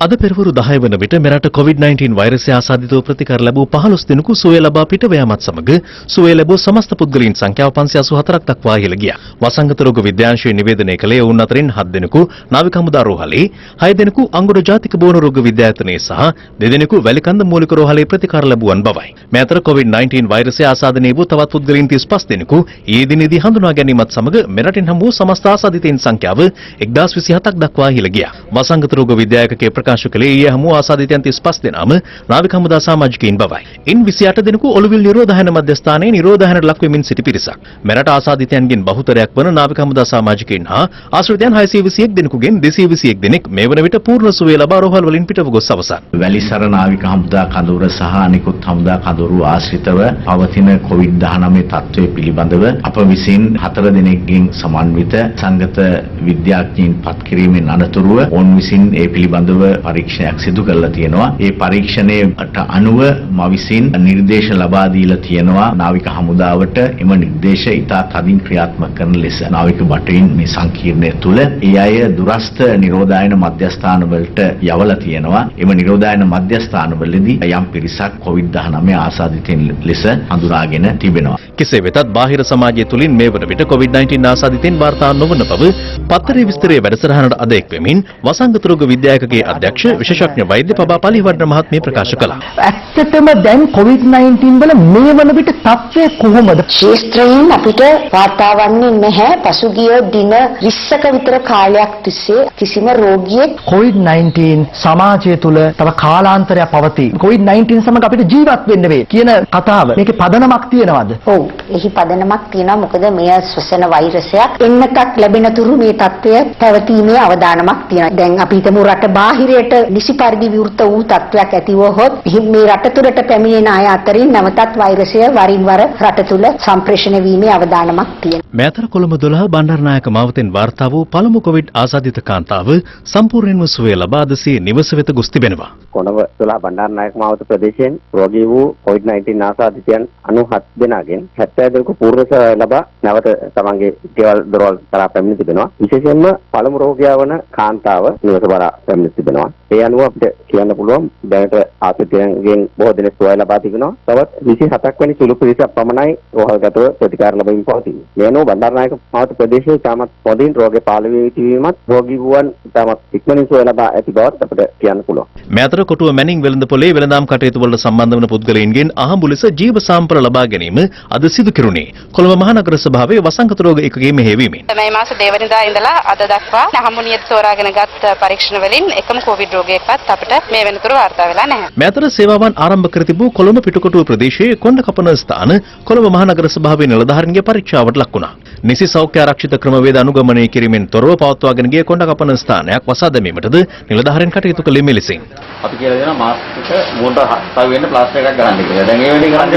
අද පෙරවරු 10 වන විට මෙරට COVID-19 වෛරසය ආසාදිතව ප්‍රතිකාර ලැබූ 15 දෙනෙකු සුවය ලබා පිටව යාමත් සමග සුවය ලැබූ සමස්ත පුද්ගලයන් සංඛ්‍යාව 584ක් දක්වා ඉහළ ගියා. වසංගත රෝග විද්‍යාංශය නිවේදනය කළේ ඔවුන් අතරින් 7 දෙනෙකු නාවික හමුදා රෝහලේ, 6 දෙනෙකු අංගොඩ ජාතික බෝන රෝග විද්‍යායතනයේ සහ 2 දෙනෙකු වැලිකන්ද මූලික රෝහලේ ප්‍රතිකාර ලැබුවන් බවයි. මේ අතර COVID-19 වෛරසය ආසාදනය වූ තවත් පුද්ගලයන් 35 දෙනෙකු ඊයේ දිනේදී හඳුනා ගැනීමත් සමග මෙරටින් හමු වූ සමස්ත ආසාදිතයින් සංඛ්‍යාව 1027ක් දක්වා ඉහළ ගියා. වසංගත රෝග විද්‍යායකගේ ප්‍රකාශ කළේ ඊයේ හමු ආසාදිතයන් 35 දෙනාම නාවික හමුදා සමාජිකයින් බවයි. ඉන් 28 දෙනෙකු ඔළුවිල් නිරෝධායන මධ්‍යස්ථානයේ නිරෝධායනට ලක් වෙමින් සිටි පිරිසක්. මෙරට ආසාදිතයන්ගෙන් බහුතරයක් වන නාවික හමුදා සමාජිකයින් හා ආශ්‍රිතයන් 621 දෙනෙකුගෙන් 221 දෙනෙක් මේ වන විට පූර්ණ සුවය ලබා රෝහල් වලින් පිටව ගොස් අවසන්. වැලිසර නාවික හමුදා කඳවුර සහ අනිකුත් හමුදා කඳවුරු ආශ්‍රිතව පවතින COVID-19 තත්ත්වය පිළිබඳව අප විසින් 4 දෙනෙක්ගෙන් සමන්විත සංගත විද්‍යාඥයින් පත් කිරීමෙන් අනතුරුව ඔවුන් විසින් ඒ පිළිබඳව පරීක්ෂණයක් සිදු කරලා තියෙනවා. ඒ පරීක්ෂණයට අනුව මා විසින් නිර්දේශ ලබා දීලා තියෙනවා නාවික හමුදාවට එම නිර්දේශ ඉතා තදින් ක්‍රියාත්මක කරන ලෙස. නාවික බටහින් මේ සංකීර්ණය තුළ ඒ අය දුරස්ථ නිරෝධායන මධ්‍යස්ථාන වලට යවලා තියෙනවා. එම නිරෝධායන මධ්‍යස්ථාන වලදී යම් පිරිසක් COVID-19 ආසාදිතයින් ලෙස හඳුනාගෙන තිබෙනවා. කෙසේ වෙතත් බාහිර සමාජය තුළින් මේ වන විට COVID-19 ආසාදිතයින් වාර්තා නොවන බව පත්තරේ විස්තරයේ වැඩසටහනට අද එක්වෙමින් වසංගත රෝග විද්‍යායකගේ අධ්‍යක්ෂ විශේෂඥ වෛද්‍ය පබා පලිවර්ණ මහත්මිය ප්‍රකාශ කළා. ඇත්තටම දැන් COVID-19 වල මේ වන විට තත්ත්වය කොහොමද? ශාස්ත්‍රයෙන් අපිට වාර්තා වන්නේ නැහැ. පසුගිය දින 20ක විතර කාලයක් තිස්සේ කිසිම රෝගියෙක් COVID-19 සමාජය තුළ තව කාලාන්තරයක් පවතී. COVID-19 සමග අපිට ජීවත් වෙන්න වේ කියන කතාව මේකේ පදනමක් තියෙනවද? ඔව්, එහි පදනමක් තියෙනවා. මොකද මෙය ශ්වසන වෛරසයක්. එන්නතක් ලැබෙන තුරු මේ තත්ත්වය පැවතීමේ අවදානමක් තියෙනවා. දැන් අපි හිතමු රට බාහිරයට හරියට නිසි පරිදි විවෘත වූ තත්ත්වයක් ඇතිව හොත් මේ රට තුළට පැමිණෙන අය අතරින් නැවතත් වෛරසය වරින් වර රට තුළ සම්ප්‍රේෂණය වීමේ අවදානමක් තියෙනවා. මෙතර කොළඹ 12 බණ්ඩාරනායක මාවතෙන් වාර්තා වූ පළමු කොවිඩ් ආසාදිත කාන්තාව සම්පූර්ණයෙන්ම සුවය ලබා ද සිය නිවස වෙත ගොස් තිබෙනවා. කොළඹ 12 බණ්ඩාරනායක මාවත ප්‍රදේශයෙන් රෝගී වූ COVID-19 ආසාදිතයන් 97 දෙනාගෙන් 72ක පූර්ණ සුවය ලබා නැවත තමන්ගේ ගෙවල් දොරවල් කරා පැමිණ තිබෙනවා. විශේෂයෙන්ම පළමු රෝගියා වන කාන්තාව නිවස බලා පැමිණ තිබෙනවා. ඒ අනුව අපිට කියන්න පුළුවන් දැනට ආසාදිතයන්ගෙන් බොහෝ දෙනෙක් සුවය ලබා තිබෙනවා. තවත් 27ක් වැනි සුළු පිරිසක් පමණයි රෝහල්ගතව ප්‍රතිකාර ලැබීම පවතින්නේ. මේ අනුව බණ්ඩාරනායක මාවත ප්‍රදේශයේ තාමත් පොදින් රෝගේ පාළු වී සිටීමත් රෝගී වූවන් තාමත් ඉක්මනින් සුවය ලබා ඇති බවත් අපිට කියන්න පුළුවන්. මෙතර කොටුව මැනින් වෙළඳපොලේ වෙළඳාම් කටයුතු වලට සම්බන්ධ වන පුද්ගලයන්ගෙන් අහඹු ලෙස ජීව සාම්ප්‍ර ලබා ගැනීම අද සිදු කෙරුණේ කොළඹ මහනගර සභාවේ වසංගත රෝග ඒකකයේ මෙහෙයවීමෙන්. මේ මාස දෙවනිදා ඉඳලා අද දක්වා හම්බුනියට තෝරාගෙන ගත් පරීක්ෂණ වලින් එකම කොවිඩ් රෝගයක්වත් අපිට මේ වෙනතුරු වාර්තා වෙලා නැහැ. මෙතර සේවාවන් ආරම්භ කර තිබූ කොළඹ පිටකොටුව ප්‍රදේශයේ කොණ්ඩ කපන ස්ථාන කොළඹ මහනගර සභාවේ නිලධාරීන්ගේ පරීක්ෂාවට ලක් වුණා. නිසි සෞඛ්‍ය ආරක්ෂිත ක්‍රමවේද අනුගමනය කිරීමෙන් තොරව පවත්වාගෙන ගිය කොණ්ඩ කපන ස්ථානයක් වසා දැමීමටද නිලධාරීන් කටයුතු කළේ මෙලෙසින්. අපි කියලා දෙනවා මාස්ක් එක මුන්ට තව වෙන්න ප්ලාස්ටර් එකක් ගන්න කියලා. දැන් ඒ වෙලේ ගන්න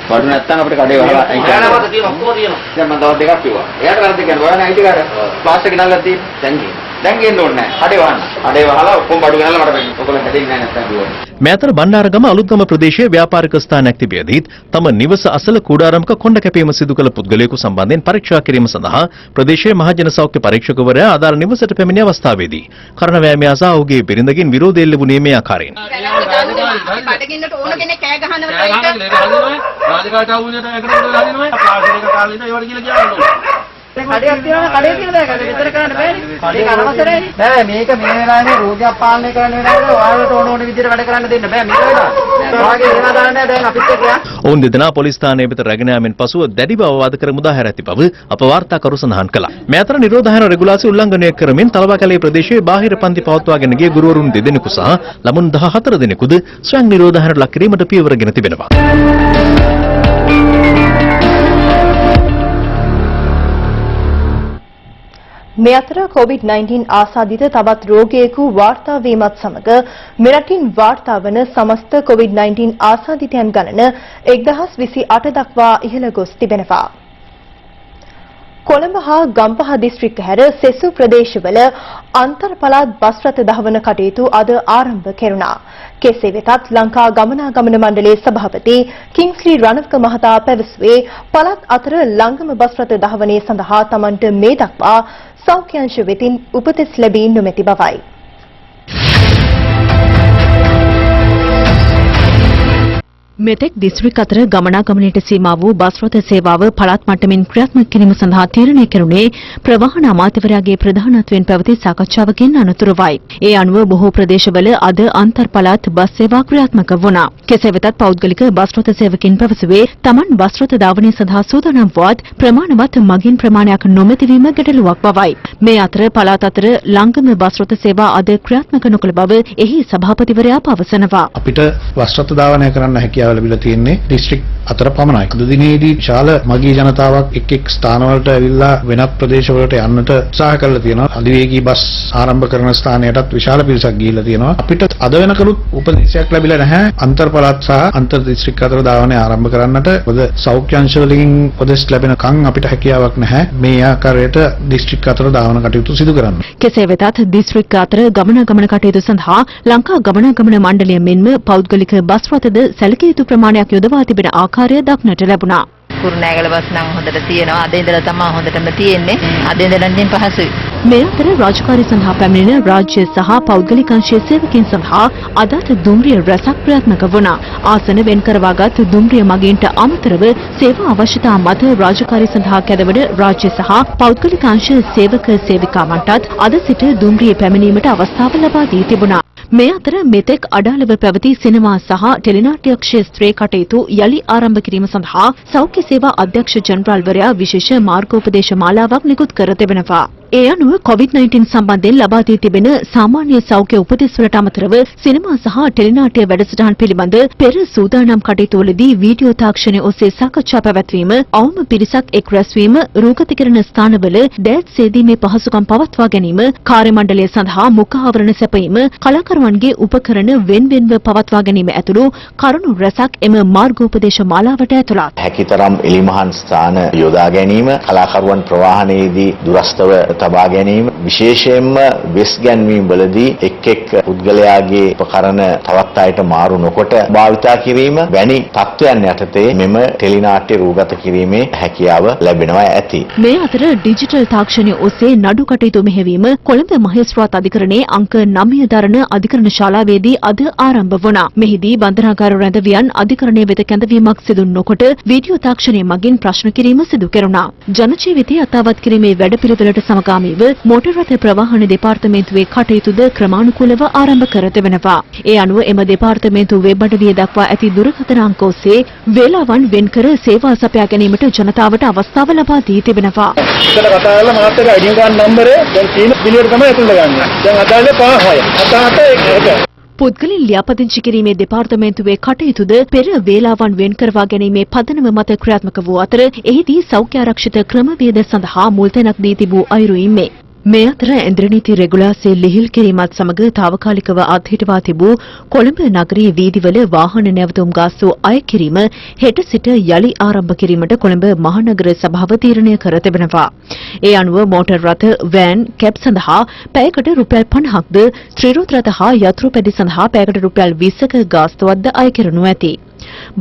වරු නැත්තම් අපිට කඩේ වහලා යනවාද තියෙනවා ඔක්කොම තියෙනවා. දැන් මම තවත් දෙකක් කිව්වා. එයාට වැරද්ද කියන්නේ ඔයාලා අයිතිකාර ප්ලාස්ටර් එක ගෙනල්ලා තියෙන්නේ. දැන් ගේන්න ඕනේ නැහැ. කඩේ වහන්න. කඩේ වහලා ඔක්කොම බඩු ගෙනල්ලා මට දෙන්න. ඔයගොල්ලෝ හැදෙන්නේ නැහැ නැත්තම් කිව්වා. මෙතර බණ්ඩාරගම අලුත්ගම ප්‍රදේශයේ ව්‍යාපාරික ස්ථානයක් තිබියදීත් තම නිවස අසල කුඩාරමක කොණ්ඩ කැපීම සිදු කළ පුද්ගලයෙකු සම්බන්ධයෙන් පරීක්ෂා කිරීම සඳහා ප්‍රදේශයේ මහජන සෞඛ්‍ය පරීක්ෂකවරයා අදාළ නිවසට පැමිණි අවස්ථාවේදී කරණවැය ආසා ඔහුගේ බිරිඳගෙන් විරෝධය ලැබුණේ මේ ආකාරයෙන්. බඩගින්නට ඕන කෙනෙක් කෑ ගහනවා රාජකාරට ආවුනේට ඒකට හදිනවා පාසලේක කාලේ ඉඳලා ඒවට කියලා කියනවා. කඩයක් තියෙනවා කඩේ තියෙන බෑ විතර කරන්න බෑනේ. ඒක අනවසරයි. නෑ මේක මේ වෙලාවේ රෝගයක් පාලනය කරන්න වෙනකොට ඔයාලට ඕන විදිහට වැඩ කරන්න දෙන්න බෑ මේක වෙලාව. ඔයාගේ ඒවා දාන්නේ දැන් අපිත් එක්ක යා. ඔවුන් දෙදෙනා පොලිස් ස්ථානයේ වෙත රැගෙන යාමෙන් පසුව දැඩිව අවවාද කර මුදා හැර ඇති බව අප වාර්තාකරු සඳහන් කළා. මේ අතර නිරෝධායන රෙගුලාසි උල්ලංඝනය කරමින් තලවාකැලේ ප්‍රදේශයේ බාහිර පන්ති පවත්වාගෙන ගිය ගුරුවරුන් දෙදෙනෙකු සහ ළමුන් 14 දෙනෙකුද ස්වයං නිරෝධායනට ලක් කිරීමට පියවරගෙන තිබෙනවා. මේ අතර COVID-19 ආසාදිත තවත් රෝගියෙකු වාර්තා වීමත් සමග මෙරටින් වාර්තා වන සමස්ත COVID-19 ආසාදිතයන් ගණන 1028 දක්වා ඉහළ ගොස් තිබෙනවා. කොළඹ හා ගම්පහ දිස්ත්‍රික්ක හැර සෙසු ප්‍රදේශවල අන්තර් පළාත් බස් රථ දහවන කටයුතු අද ආරම්භ කෙරුණා. කෙසේ වෙතත් ලංකා ගමනාගමන මණ්ඩලයේ සභාපති කිංස්ලි රණවක මහතා පැවසුවේ පළාත් අතර ලංගම බස් රථ දහවනය සඳහා තමන්ට මේ දක්වා සෞඛ්‍ය අංශ වෙතින් උපදෙස් ලැබී නොමැති බවයි. මෙතෙක් දිස්ත්‍රික් අතර ගමනාගමනයට සීමා වූ බස් රථ සේවාව පළාත් මට්ටමින් ක්‍රියාත්මක කිරීම සඳහා තීරණය කෙරුණේ ප්‍රවාහන අමාත්‍යවරයාගේ ප්‍රධානත්වයෙන් පැවති සාකච්ඡාවකින් අනතුරුවයි. ඒ අනුව බොහෝ ප්‍රදේශවල අද අන්තර් පළාත් බස් සේවා ක්‍රියාත්මක වුණා. කෙසේ වෙතත් පෞද්ගලික බස් රථ සේවකින් පැවසුවේ තමන් බස් රථ ධාවනය සඳහා සූදානම් වුවත් ප්‍රමාණවත් මගින් ප්‍රමාණයක් නොමැති වීම ගැටලුවක් බවයි. මේ අතර පළාත් අතර ලංගම බස් රථ සේවා අද ක්‍රියාත්මක නොකළ බව එහි සභාපතිවරයා පවසනවා. අපිට බස් රථ ධාවනය කරන්න හැකියාව ලැබිලා තියෙන්නේ දිස්ත්‍රික් අතර පමණයි. අද දිනේදී විශාල මගී ජනතාවක් එක් එක් ස්ථානවලට ඇවිල්ලා වෙනත් ප්‍රදේශවලට යන්නට උත්සාහ කරලා තියෙනවා. අධිවේගී බස් ආරම්භ කරන ස්ථානයටත් විශාල පිරිසක් ගිහිල්ලා තියෙනවා. අපිට අද වෙනකලුත් උපදේශයක් ලැබිලා නැහැ අන්තර් පළාත් සහ අන්තර් දිස්ත්‍රික් අතර ධාවනය ආරම්භ කරන්නට. මොකද සෞඛ්‍ය අංශ වලින් උපදෙස් ලැබෙනකන් අපිට හැකියාවක් නැහැ මේ ආකාරයට දිස්ත්‍රික් අතර ධාවන කටයුතු සිදු කරන්න. කෙසේ වෙතත් දිස්ත්‍රික් අතර ගමනාගමන කටයුතු සඳහා ලංකා ගමනාගමන මණ්ඩලය මෙන්ම පෞද්ගලික බස් රථද සැලකිය යුතු ප්‍රමාණයක් යොදවා තිබෙන ආකාරය දක්නට ලැබුණා. කුරුණෑගල බස් නම් හොඳට තියෙනවා. අද ඉඳලා තමයි හොඳටම තියෙන්නේ. අද ඉඳලා නම් පහසුයි. මේ අතර රාජකාරී සඳහා පැමිණෙන රාජ්‍ය සහ පෞද්ගලික අංශයේ සේවකයන් සඳහා අදත් දුම්රිය රැසක් ක්‍රියාත්මක වුණා. ආසන වෙන් කරවාගත් දුම්රිය මගීන්ට අමතරව සේවා අවශ්‍යතා මත රාජකාරී සඳහා කැදවන රාජ්‍ය සහ පෞද්ගලික අංශ සේවක සේවිකාවන්ටත් අද සිට දුම්රිය පැමිණීමට අවස්ථාව ලබා දී තිබුණා. මේ අතර මෙතෙක් අඩාලව පැවති සිනමා සහ ටෙලිනාට්‍ය ක්ෂේත්‍රයේ කටයුතු යලි ආරම්භ කිරීම සඳහා සෞඛ්‍ය සේවා අධ්‍යක්ෂ ජනරාල්වරයා විශේෂ මාර්ගෝපදේශ මාලාවක් නිකුත් කර තිබෙනවා. ඒ අනුව COVID-19 සම්බන්ධයෙන් ලබා දී තිබෙන සාමාන්‍ය සෞඛ්‍ය උපදෙස් වලට අමතරව සිනමා සහ ටෙලිනාට්‍ය වැඩසටහන් පිළිබඳ පෙර සූදානම් කටයුතුවලදී වීඩියෝ තාක්ෂණය ඔස්සේ සාකච්ඡා පැවැත්වීම, අවම පිරිසක් එක් රැස්වීම, රූගතකරණ ස්ථානවල දෑත් සේදීමේ පහසුකම් පවත්වා ගැනීම, කාර්ය මණ්ඩලය සඳහා මුඛ ආවරණ සැපයීම, කලාකරුවන්ගේ උපකරණ වෙන්වෙන්ව පවත්වා ගැනීම ඇතුළු කරුණු රැසක් එම මාර්ගෝපදේශ මාලාවට ඇතුළත්. හැකිතරම් එලිමහන් ස්ථාන යොදා ගැනීම, කලාකරුවන් ප්‍රවාහනයේදී දුරස්තව තබා ගැනීම, විශේෂයෙන්ම වෙස් ගැන්වීම් වලදී එක් එක් පුද්ගලයාගේ උපකරණ තවත් අයට මාරු නොකොට භාවිතා කිරීම වැනි තත්ත්වයන් යටතේ මෙම ටෙලිනාට්‍ය රූගත කිරීමේ හැකියාව ලැබෙනවා ඇති. මේ අතර ඩිජිටල් තාක්ෂණය ඔස්සේ නඩු කටයුතු මෙහෙවීම කොළඹ මහේස්ත්‍රාත් අධිකරණයේ අංක 9 දරන අධිකරණ ශාලාවේදී අද ආරම්භ වුණා. මෙහිදී බන්ධනාගාර රැඳවියන් අධිකරණයේ වෙත කැඳවීමක් සිදු නොකොට වීඩියෝ තාක්ෂණය මගින් ප්‍රශ්න කිරීම සිදු කෙරුණා. ජනජීවිතය අත්අවත් කිරීමේ වැඩපිළිවෙලට සමගාමීව මෝටර් රථ ප්‍රවාහන දෙපාර්තමේන්තුවේ කටයුතුද ක්‍රමානුකූලව ආරම්භ කර තිබෙනවා. ඒ අනුව එම දෙපාර්තමේන්තුව වෙබ් අඩවිය දක්වා ඇති දුරකථන අංක ඔස්සේ වේලාවන් වෙන්කර සේවා සපයා ගැනීමට ජනතාවට අවස්ථාව ලබා දී තිබෙනවා. ඉතල කතා කරලා මාත් එක්ක ID කාඩ් නම්බරේ දැන් 3 බිලියන තමයි ඇතුළට ගන්න. දැන් අදාළ 5 6 පුද්ගලින් ලියාපදිංචි කිරීමේ දෙපාර්තමේන්තුවේ කටයුතුද පෙර වේලාවන් වෙන් කරවා ගැනීමේ පදනම මත ක්‍රියාත්මක වූ අතර එහිදී සෞඛ්‍ය ආරක්ෂිත ක්‍රමවේද සඳහා මුල් තැනක් දී තිබූ අයුරු ඉන්නේ. මේ අතර ඉන්ද්‍රනීති රෙගුලාසිය ලිහිල් කිරීමත් සමග තාවකාලිකව අත්හිටවා තිබූ කොළඹ නගරයේ වීදිවල වාහන නැවතුම් ගාස්තු අය කිරීම හෙට සිට යලි ආරම්භ කිරීමට කොළඹ මහනගර සභාව තීරණය කර තිබෙනවා. ඒ අනුව මෝටර් රථ, වෑන්, කැබ් සඳහා පැයකට රුපියල් 50ක්ද, ත්‍රිරෝද රථ හා යතුරු පැදි සඳහා පැයකට රුපියල් 20ක ගාස්තුවක්ද අය කරනු ඇති.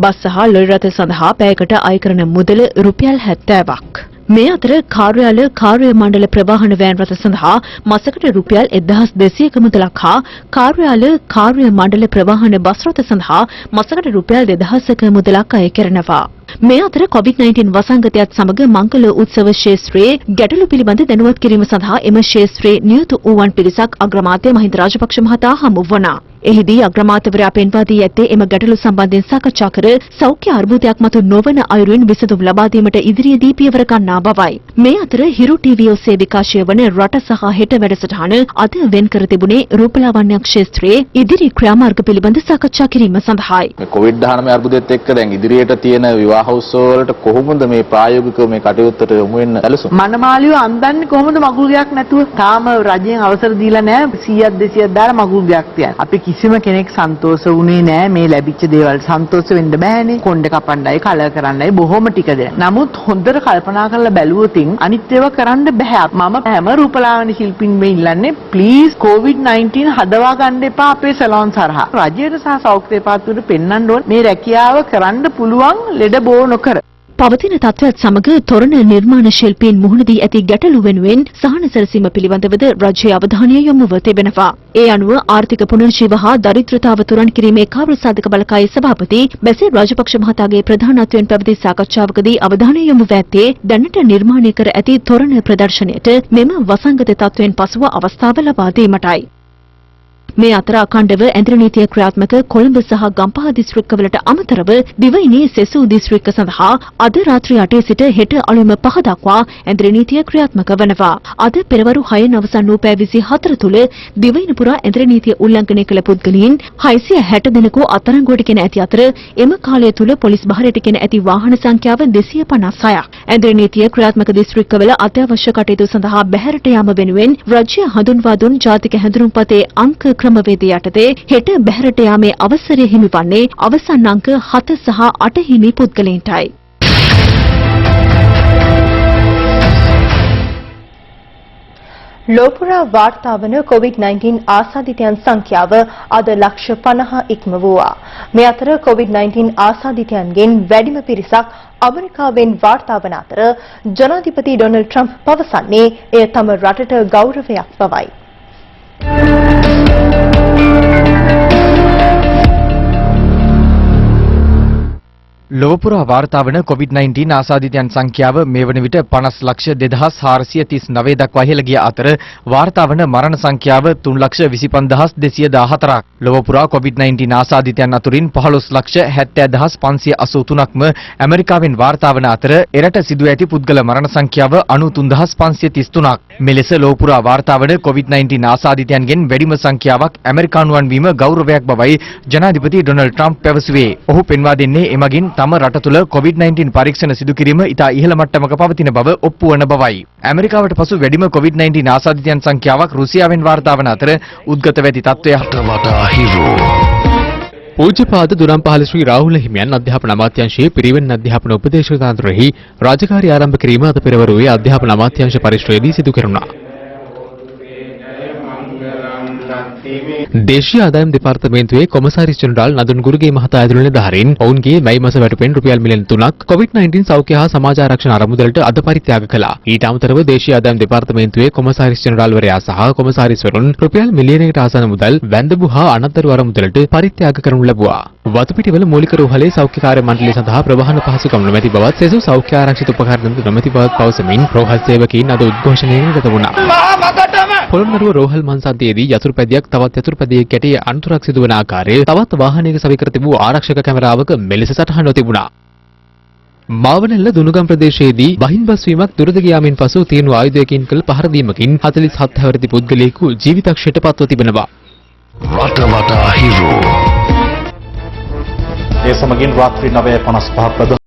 බස් සහ ලොරි රථ සඳහා පැයකට අය කරන මුදල රුපියල් 70ක්. මේ අතර කාර්යාල කාර්ය මණ්ඩල ප්‍රවාහන වෑන් රථ සඳහා මාසකට රුපියල් 1200ක මුදලක් හා කාර්යාල කාර්ය මණ්ඩල ප්‍රවාහන බස් රථ සඳහා මාසකට රුපියල් 2000ක මුදලක් අය කරනවා. මේ අතර COVID-19 වසංගතයත් සමග මංගල උත්සව ක්ෂේත්‍රයේ ගැටලු පිළිබඳ දැනුවත් කිරීම සඳහා එම ක්ෂේත්‍රයේ නියුතු වූවන් පිරිසක් අග්‍රාමාත්‍ය මහින්ද රාජපක්ෂ මහතා හමු වුණා. එහිදී අග්‍රාමාත්‍යවරයා පෙන්වා දී ඇත්තේ එම ගැටලු සම්බන්ධයෙන් සාකච්ඡා කර සෞඛ්‍ය අර්බුදයක් මතු නොවන අයුරින් විසඳුම් ලබා දීමට ඉදිරියේදී පියවර ගන්නා බවයි. මේ අතර හිරු ටීවී ඔස්සේ විකාශය වන රට සහ හෙට වැඩසටහන අද වෙන් කර තිබුණේ රූපලාවන්‍ය ක්ෂේත්‍රයේ ඉදිරි ක්‍රියාමාර්ග පිළිබඳ සාකච්ඡා කිරීම සඳහායි. COVID-19 අර්බුදයේත් එක්ක දැන් ඉදිරියට තියෙන විවාහ උත්සව වලට කොහොමද මේ ප්‍රායෝගිකව මේ කටයුත්තට යොමු වෙන්න සැලසුම්? මනමාලියෝ අන්දන්නේ කොහොමද මගුල් ගයක් නැතුව? තාම රජයෙන් අවසර දීලා නැහැ 100ක් 200ක් දාලා මගුල් ගයක් තියන්න. අපි කිසිම කෙනෙක් සන්තෝෂ වුණේ නැහැ මේ ලැබිච්ච දේවල්. සන්තෝෂ වෙන්න බෑනේ. කොණ්ඩේ කපන්නයි, කලර් කරන්නයි බොහොම ටික දෙයක්. නමුත් හොඳට කල්පනා කරලා බැලුවොතින් අනිත් ඒවා කරන්න බෑ. මම හැම රූපලාවන්‍ය ශිල්පීන් මේ ඉල්ලන්නේ ප්ලීස් COVID-19 හදවා ගන්න එපා අපේ සැලොන් සරහා. රජයට සහ සෞඛ්‍ය දෙපාර්තමේන්තුවට පෙන්වන්න ඕන මේ රැකියාව කරන්න පුළුවන් ලෙඩ බෝ නොකර. පවතින තත්ත්වයක් සමග තොරණ නිර්මාණ ශිල්පීන් මුහුණ දී ඇති ගැටලු වෙනුවෙන් සහන සැලසීම පිළිබඳවද රජයේ අවධානය යොමුව තිබෙනවා. ඒ අනුව ආර්ථික පුනර්ජීව හා දරිද්‍රතාව තුරන් කිරීමේ කාර්යසාධක බලකායේ සභාපති බැසිල් රාජපක්ෂ මහතාගේ ප්‍රධානත්වයෙන් පැවති සාකච්ඡාවකදී අවධානය යොමු ඇත්තේ දැනට නිර්මාණය කර ඇති තොරණ ප්‍රදර්ශනයට මෙම වසංගත තත්ත්වයෙන් පසුව අවස්ථාව ලබා දීමටයි. මේ අතර අඛණ්ඩව ඇඳිරි නීතිය ක්‍රියාත්මක කොළඹ සහ ගම්පහ දිස්ත්‍රික්කවලට අමතරව දිවයිනේ සෙසු දිස්ත්‍රික්ක සඳහා අද රාත්‍රී 8 සිට හෙට අලුයම 5 දක්වා ඇඳිරි නීතිය ක්‍රියාත්මක වනවා. අද පෙරවරු 6 අවසන් වූ පැය 24 තුළ දිවයින පුරා ඇඳිරි නීතිය උල්ලංඝනය කළ පුද්ගලයන් 660 දෙනෙකු අත්අඩංගුවට ගෙන ඇති අතර එම කාලය තුළ පොලිස් බහරයට ගෙන ඇති වාහන සංඛ්‍යාව 256ක්. ඇඳිරි නීතිය ක්‍රියාත්මක දිස්ත්‍රික්කවල අත්‍යවශ්‍ය කටයුතු සඳහා බැහැරට යාම වෙනුවෙන් රාජ්‍ය හඳුන්වා දුන් ජාතික හැඳුනුම්පතේ අංක ක්‍රමවේදය යටතේ හෙට බැහැරට යාමේ අවසරය හිමිවන්නේ අවසන් අංක 7 සහ 8 හිමි පුද්ගලයන්ටයි. ලෝපුරා වාර්තා වන COVID-19 ආසාදිතයන් සංඛ්‍යාව අද ලක්ෂ 50 ඉක්ම වූවා. මේ අතර COVID-19 ආසාදිතයන්ගෙන් වැඩිම පිරිසක් ඇමරිකාවෙන් වාර්තා වන අතර ජනාධිපති ඩොනල්ඩ් ට්‍රම්ප් පවසන්නේ එය තම රටට ගෞරවයක් බවයි. ලොව පුරා වාර්තා වන COVID-19 ආසාදිතයන් සංඛ්‍යාව මේ වන විට 50,2439 දක්වා ඉහළ ගිය අතර වාර්තා වන මරණ සංඛ්‍යාව 3,25,214ක්. ලොව පුරා COVID-19 ආසාදිතයන් අතුරින් 15,70,583ක්ම ඇමරිකාවෙන් වාර්තා වන අතර එරට සිදු ඇති පුද්ගල මරණ සංඛ්‍යාව 93,533ක්. මෙලෙස ලොව පුරා වාර්තා වන COVID-19 ආසාදිතයන්ගෙන් වැඩිම සංඛ්‍යාවක් ඇමරිකානුවන් වීම ගෞරවයක් බවයි ජනාධිපති ඩොනල්ඩ් ට්‍රම්ප් පැවසුවේ. ඔහු පෙන්වා දෙන්නේ එමගින් තම රට තුළ COVID-19 පරීක්ෂණ සිදු කිරීම ඉතා ඉහළ මට්ටමක පවතින බව ඔප්පු වන බවයි. ඇමරිකාවට පසු වැඩිම COVID-19 ආසාදිතයන් සංඛ්‍යාවක් රුසියාවෙන් වාර්තා වන අතර උද්ගත වෙති තත්ත්වය පූජ්‍යපාද දුරම්පහළ ශ්‍රී රාහුල හිමියන් අධ්‍යාපන අමාත්‍යාංශයේ පිරිවෙන් අධ්‍යාපන උපදේශක තන්ත්‍රෙහි රාජකාරී ආරම්භ කිරීම අද පෙරවරුවේ අධ්‍යාපන අමාත්‍යාංශ පරිශ්‍රයේදී සිදු කෙරුණා. දේශීය ආදායම් දෙපාර්තමේන්තුවේ කොමසාරිස් ජෙනරාල් නදුන් ගුරුගේ මහතා ඇතුළු නිලධාරීන් ඔවුන්ගේ මැයි මාස වැටුපෙන් රුපියල් මිලියන 3ක් COVID-19 සෞඛ්‍ය හා සමාජ ආරක්ෂණ අරමුදලට අද පරිත්‍යාග කළා. ඊට අමතරව දේශීය ආදායම් දෙපාර්තමේන්තුවේ කොමසාරිස් ජෙනරාල්වරයා සහ කොමසාරිස්වරුන් රුපියල් මිලියනයකට ආසන්න මුදල් වැන්දඹු හා අනතුරු අරමුදලට පරිත්‍යාග කරනු ලැබුවා. වතුපිටිවල මූලික රෝහලේ සෞඛ්‍ය කාර්ය මණ්ඩලය සඳහා ප්‍රවාහන පහසුකම් නොමැති බවත් සෙසු සෞඛ්‍ය ආරක්ෂිත උපකරණ නොමැති බවත් පවසමින් රෝහල් සේවකයින් අද උද්ඝෝෂණයකට නිරත වුණා. පොළොන්නරුව රෝහල් මන්සන්තියේදී යතුරුපැදියක් තවත් යතුරුපැදියක කැටි අනතුරක් සිදුවන ආකාරය තවත් වාහනයක සවිකර තිබූ ආරක්ෂක කැමරාවක මෙලෙස සටහන් නොතිබුණා. මාවනැල්ල දුනුගම් ප්‍රදේශයේදී බහින් බස් වීමක් දුරද ගියාමින් පසු තීරණ ආයුධයකින් කළ පහර දීමකින් 47 හැවිරිදි පුද්ගලයෙකු ජීවිතක්ෂයට පත්ව තිබෙනවා. ඒ සමගින් රාත්‍රී 9:55